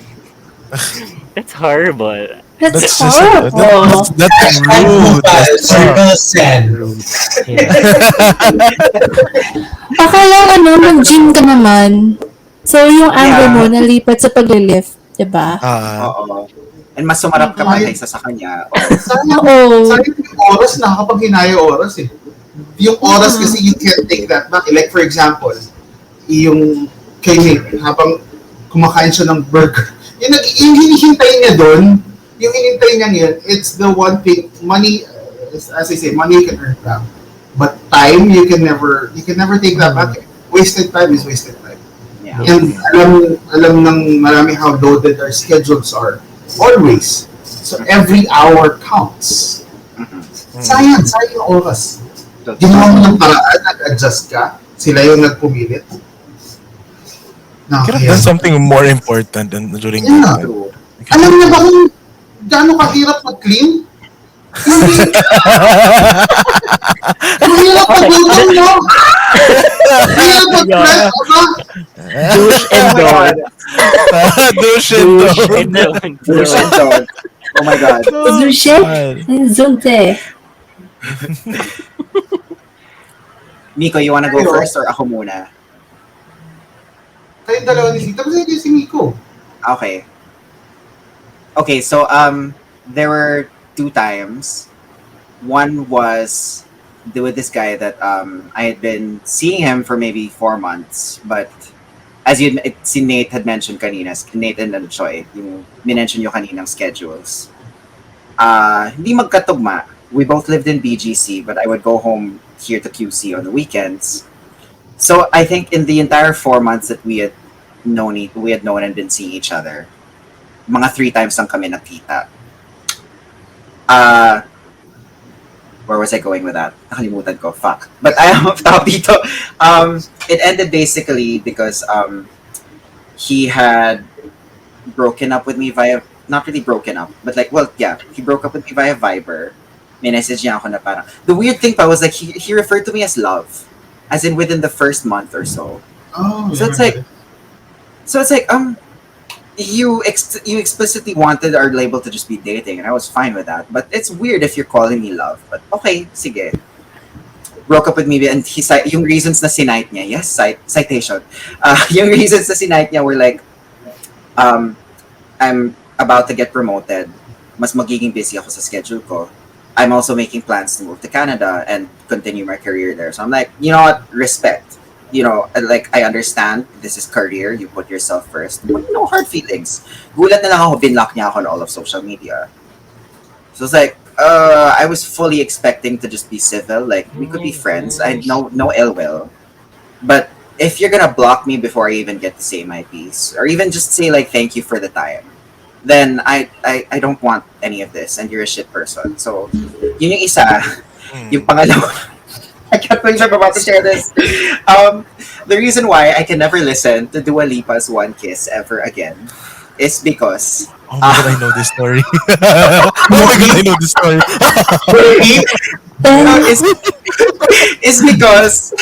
That's horrible. That's just horrible. that's rude. Circle send. Akala nag-gym ka naman. So, yung angle mo nalipat sa paglilift, diba? oo. And mas sumarap ka pa kaysa sa kanya. Sayang Oo. yung oras, nakakapaghinaya oras eh. Yung oras kasi you can't take that back. Like for example, yung kay Nick, habang kumakain siya ng burger, yung hinihintay niya doon, yung hinihintay niya yun, it's the one thing, money, as I say, money you can earn back. But time, you can never take that back. Wasted time is wasted time. Yeah. And alam ng marami how loaded our schedules are. Always. So every hour counts. Sayang yung oras. Ginawa mo ng paraan, nag-adjust ka, sila yung nagpumilit. Could have done something more important during Yeah. that time. Alam niya ba kung gaano kahirap mag-clean? Mahirap mag-luto mo! Mahirap mag-press, ba? Douche and don't. Douche and Douche don't. and don't. Push and don't. Oh my God. Zushe? Zunte. Micko, you wanna go first or ako muna? Kayong dalawa ni Sita, kasi si Micko. Okay. Okay, so there were 2 times. One was with this guy that I had been seeing him for maybe 4 months, but as si Nate had mentioned kanina, Nate and Choi, yung minention yung kaninang schedules. Hindi magkatugma. We both lived in BGC, but I would go home here to QC on the weekends. So I think in the entire 4 months that we had known and been seeing each other, mga 3 times lang kami nakita. Where was I going with that? Nakalimutan ko. Fuck. But I am tawag dito. It ended basically because he had broken up with me via, not really broken up, but like, well, yeah, he broke up with me via Viber. May message niya ako na parang, the weird thing pa was like, he referred to me as love. As in within the first month or so. Oh, So it's like, you explicitly wanted our label to just be dating, and I was fine with that. But it's weird if you're calling me love. But okay, sige. Broke up with me, and yung reasons na sinight niya, yes, citation. Yung reasons na sinight niya were like, um, I'm about to get promoted. Mas magiging busy ako sa schedule ko. I'm also making plans to move to Canada and continue my career there. So I'm like, you know what? Respect. You know, like, I understand this is career. You put yourself first. No hard feelings. Gulat na lang ako, binlock niya ako on all of social media. So it's like, I was fully expecting to just be civil. Like, we could be friends. I no ill will. But if you're gonna block me before I even get to say my piece, or even just say like thank you for the time, then I don't want any of this, and you're a shit person. So, yun yung isa. Yung pangalawa, I can't believe I'm about to share this. The reason why I can never listen to Dua Lipa's One Kiss ever again is because Oh my god, I know this story. Oh my god, I know this story. is because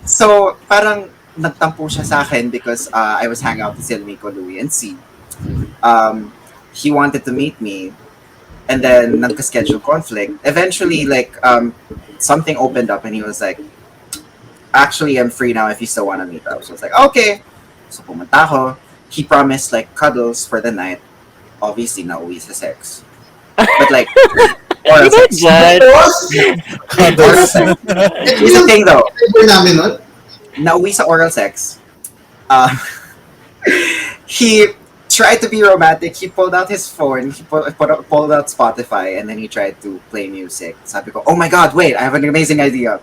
so parang nagtampo siya sa akin because I was hanging out with Micko, Louie, and C. He wanted to meet me, and then nagka-schedule conflict. Eventually, like, something opened up, and he was like, actually, I'm free now if you still want to meet up. So I was like, okay. So pumunta ako. He promised like cuddles for the night. Obviously, nauwi sa sex. But like, oral sex. Oral sex. Here's the thing though. Namin nun? Nauwi sa oral sex. He tried to be romantic. He pulled out his phone. He pulled out Spotify, and then he tried to play music. Sabi ko, oh my god, wait, I have an amazing idea.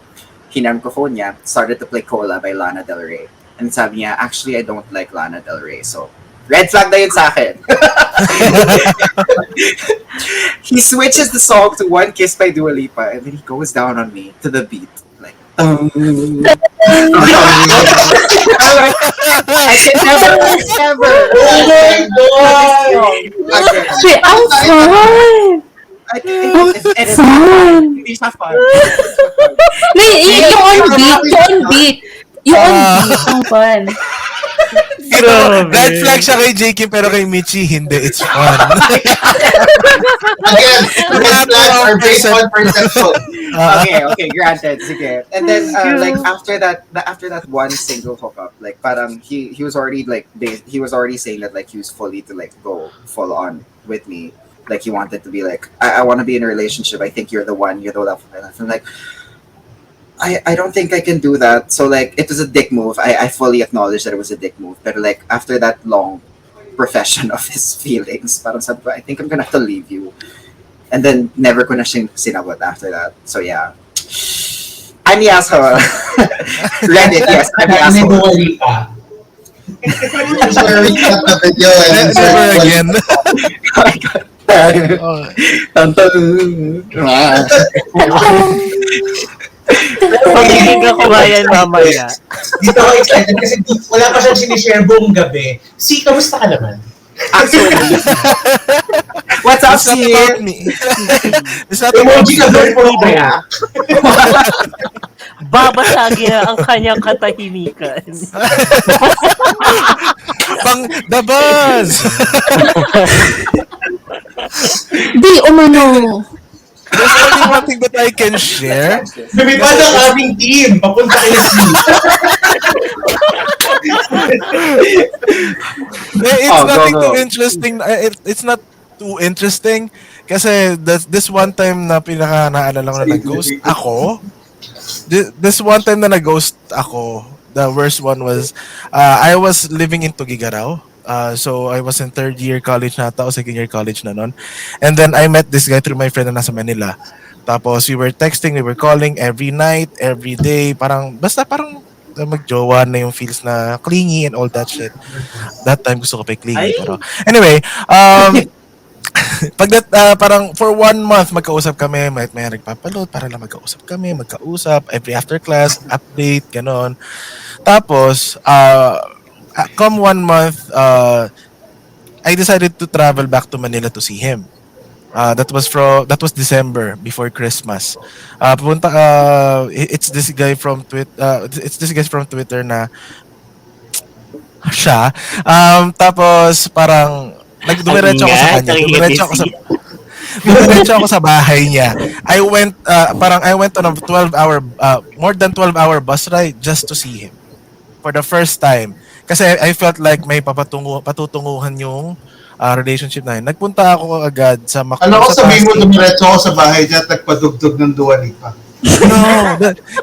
Hinam ko phone niya, started to play Cola by Lana Del Rey. And sabi niya, actually, I don't like Lana Del Rey. So, red flag na yun sa akin. He switches the song to One Kiss by Dua Lipa, and then he goes down on me to the beat. Like, I can never. Wait, I'm fine. Hindi siya fun. Yung on beat. Yung on beat, ang fun. Red flag siya kay JKim pero kay Michy, hindi. It's fun. Again, red flags are based on perception. Okay, granted, sige. And then like after that one single hookup, like parang he was already like he was already saying that like he was fully to like go full on with me. Like he wanted to be like, I want to be in a relationship. I think you're the one. You're the love of my life. I'm like, I don't think I can do that. So like it was a dick move. I fully acknowledge that it was a dick move. But like after that long profession of his feelings, parang sabi ko, I think I'm gonna have to leave you. And then never ko na sinabot after that. So yeah. I'm the asshole. Reddit, yes, I'm the asshole. Sorry, cut the video and Never again. Oh my god. Oh. Pagiging ako bayan mamaya. Dito ako excited kasi wala pa siyang sinishare buong gabi. Si, kamusta ka naman? Actually. What's up, It's not Sid? about me. It's not about Emoji me. ka doon po ba? Babasagin na ang kanyang katahimikan. Pang the buzz. Di, umano. There's only one thing that I can share. Lumipad ang aming team, papunta kay Si. It's Oh, nothing go. too interesting. It's not too interesting kasi this one time na pinaka naalala ko na nag-ghost ako. This one time na nag-ghost ako, the worst one was I was living in Tugigaraw. So I was in third year college na ata o second year college na nun. And then I met this guy through my friend na nasa Manila. Tapos we were texting, we were calling every night, every day. Basta parang magjowa na yung feels na clingy and all that shit. That time gusto ko pa clingy. Pero anyway, pag parang for 1 month magkausap kami, may nagpapaload para lang magkausap every after class, update, ganon. Tapos, come 1 month, I decided to travel back to Manila to see him. That was December before Christmas. It's this guy from Twitter na siya. Tapos parang dumiretso ako sa kanya. Dumiretso ako sa bahay niya. I went on a 12-hour more than 12-hour bus ride just to see him for the first time. Kasi I felt like may patutunguhan yung relationship na yun. Nagpunta ako agad sa Ano ko sa sabihin mo, Pasig. dumiretso ako sa bahay niya at nagpadugtog ng Dua Lipa. No,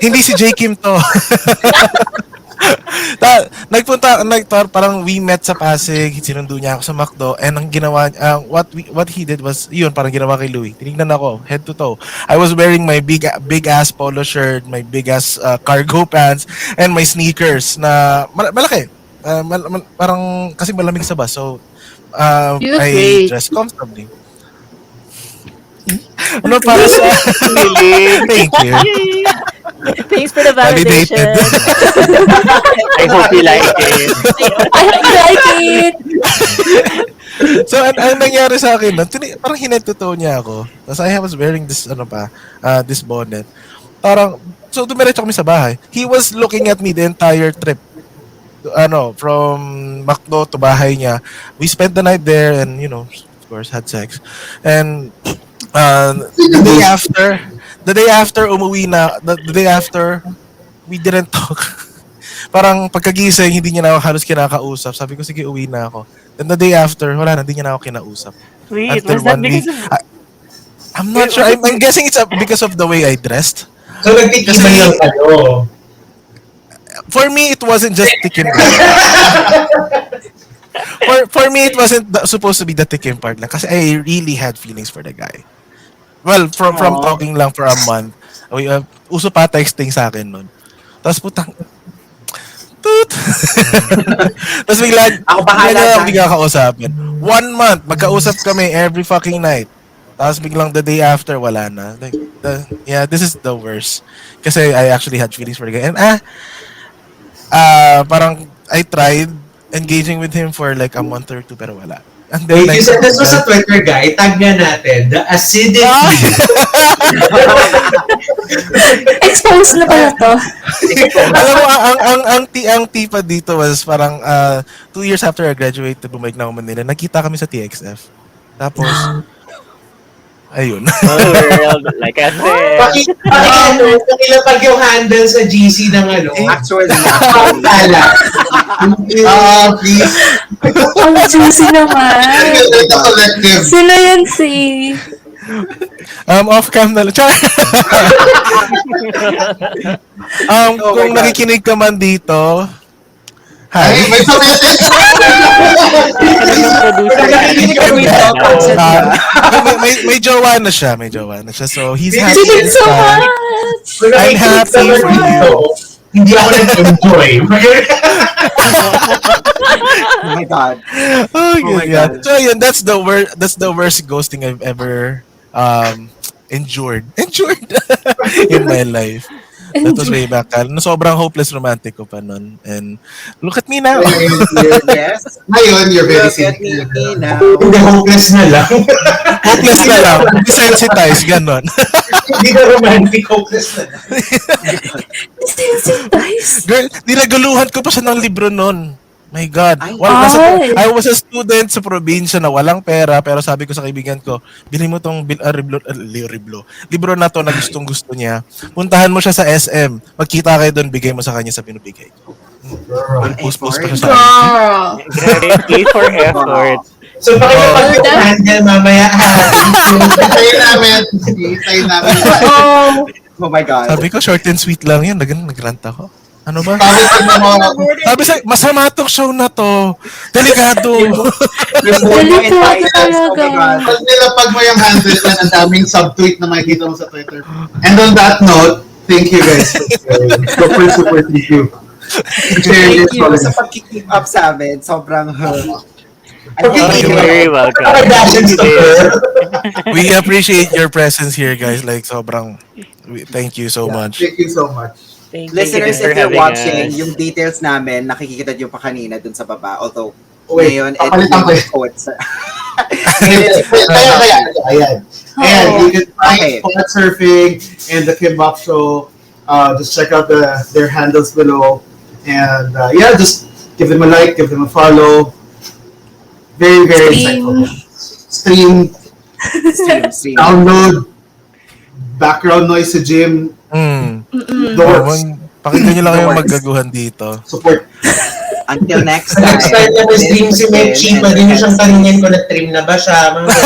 hindi si JKim to. Parang we met sa Pasig, sinundo niya ako sa McDo, and ang ginawa what he did was yun, parang ginawa kay Louie. Tinignan ako head to toe. I was wearing my big ass polo shirt, my big ass cargo pants, and my sneakers na malaki. Parang kasi malamig sa bus, so You look I great. dress comfortably. Ano para sa Thank you. Thanks for the validation. Validated. I hope you like it. I hope you like it. So, ang nangyari sa akin, parang hinetotoo niya ako. Tapos I was wearing this, this bonnet. So dumiretso kami sa bahay. He was looking at me the entire trip. From McDo to bahay niya. We spent the night there and, of course, had sex. And, the day after umuwi na, the day after, we didn't talk. Parang pagkagising, hindi niya na ako halos kinakausap. Sabi ko, sige, uwi na ako. Then the day after, wala na, hindi niya na ako kinausap. Wait, Until was that one because week, of... I'm not sure. I'm guessing it's because of the way I dressed. So, nagtikiman lang kayo. For me, it wasn't just tikim. for me, it wasn't supposed to be the tikim part lang. Kasi I really had feelings for the guy. Well, from talking lang for a month. Uso pa texting sa akin nun. Tapos putang... Toot! Tapos Ako bahala ako bigla kausapin. 1 month, magkausap kami every fucking night. Tapos biglang the day after, wala na. Like, this is the worst. Kasi I actually had feelings for the guy. And parang I tried engaging with him for like a month or 2, pero wala. And then, Wait, you said this was a Twitter guy. Tag nga natin. The acidity. Expose na pala to. Alam mo, ang tipa dito was parang 2 years after I graduated, bumalik na ako Manila. Nakita kami sa TXF. Tapos, ayun. Oh, world, like I said. Pakilapag yung handle sa GC ng Actually, Kala. Please. Ang juicy naman. The collective. Sino yan si... Off-cam na lang. Char! Oh my Kung God. nakikinig ka man dito, Ay, hi. may sabi May jowa na siya. So, he's happy. Thank you so much. I'm happy for you. Hindi ako nag-enjoy. Oh my God. Oh my God. God. So yun, that's the worst ghosting I've ever endured in my life. That was way back. Sobrang hopeless romantic ko pa nun. And look at me now. Yes. Ngayon, you're very Look at cynical. me now. Hindi, hopeless na lang. Hopeless na lang. Desensitized, ganon. Hindi na romantic, hopeless na lang. Sensitized. Girl, nilaguluhan ko pa siya ng libro nun. My God. Ay. I was a student sa probinsya na walang pera, pero sabi ko sa kaibigan ko, bilhin mo tong libro na to na gustong gusto niya. Puntahan mo siya sa SM. Magkita kayo doon, bigay mo sa kanya sa binibigay ko. Post pa siya sa akin. Girl. Grabe, pay for effort. So, pakilapag yung handle mamaya. Hintayin namin. Oh. Oh my God. Sabi ko, short and sweet lang yan. Nagrant ako. Ano ba? Sabi Sabi masama tong show na to. Delikado. Yung buhay Delikado advices. Oh my talaga. God. pag nilapag mo yung handle yan, ang daming subtweet na makikita mo sa Twitter. And on that note, thank you guys. Super thank you. Thank you sa pag-keep up sa amin. Sobrang I Oh, think you're very welcome. Congratulations to her. We appreciate your presence here, guys. Like, thank you so much. Thank you so much. Thank listeners, for if you're having watching, us. yung details namin, nakikita nyo pa kanina dun sa baba. Although, Wait, ngayon, papalitan ko yun. quotes. Ayan. And you can find Okay. spot surfing and the Kimbop show. Just check out their handles below. And just Give them a like, give them a follow. Very, very Stream. insightful. Stream. Download, background noise sa gym, doors, Pakinggan nyo lang yung Doors. magaguhan dito. support. Until next Sa time. next time na stream si Michy, Enter pwede nyo siyang HeadSpace. tanungin kung nag-trim na ba siya. Mga ganun.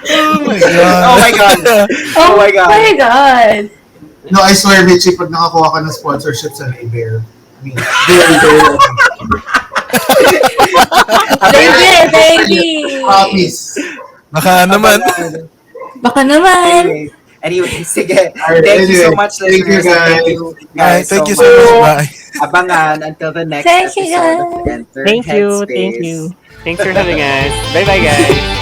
Oh my God. Oh my God. Oh my God. my God. No, I swear, Michy, pag nakakuha ka ng sponsorship sa Bear, I mean, very, very Baby. Promise. Baka naman. Baka naman. Anyway, sige. Alright, Thank you so anyway, much, thank you, listeners. guys. Thank you Ay, guys thank you so so much. much. Bye. Abangan until the next Thank you, episode of guys. Enter Thank you. HeadSpace. Thanks for having us. Bye bye, guys.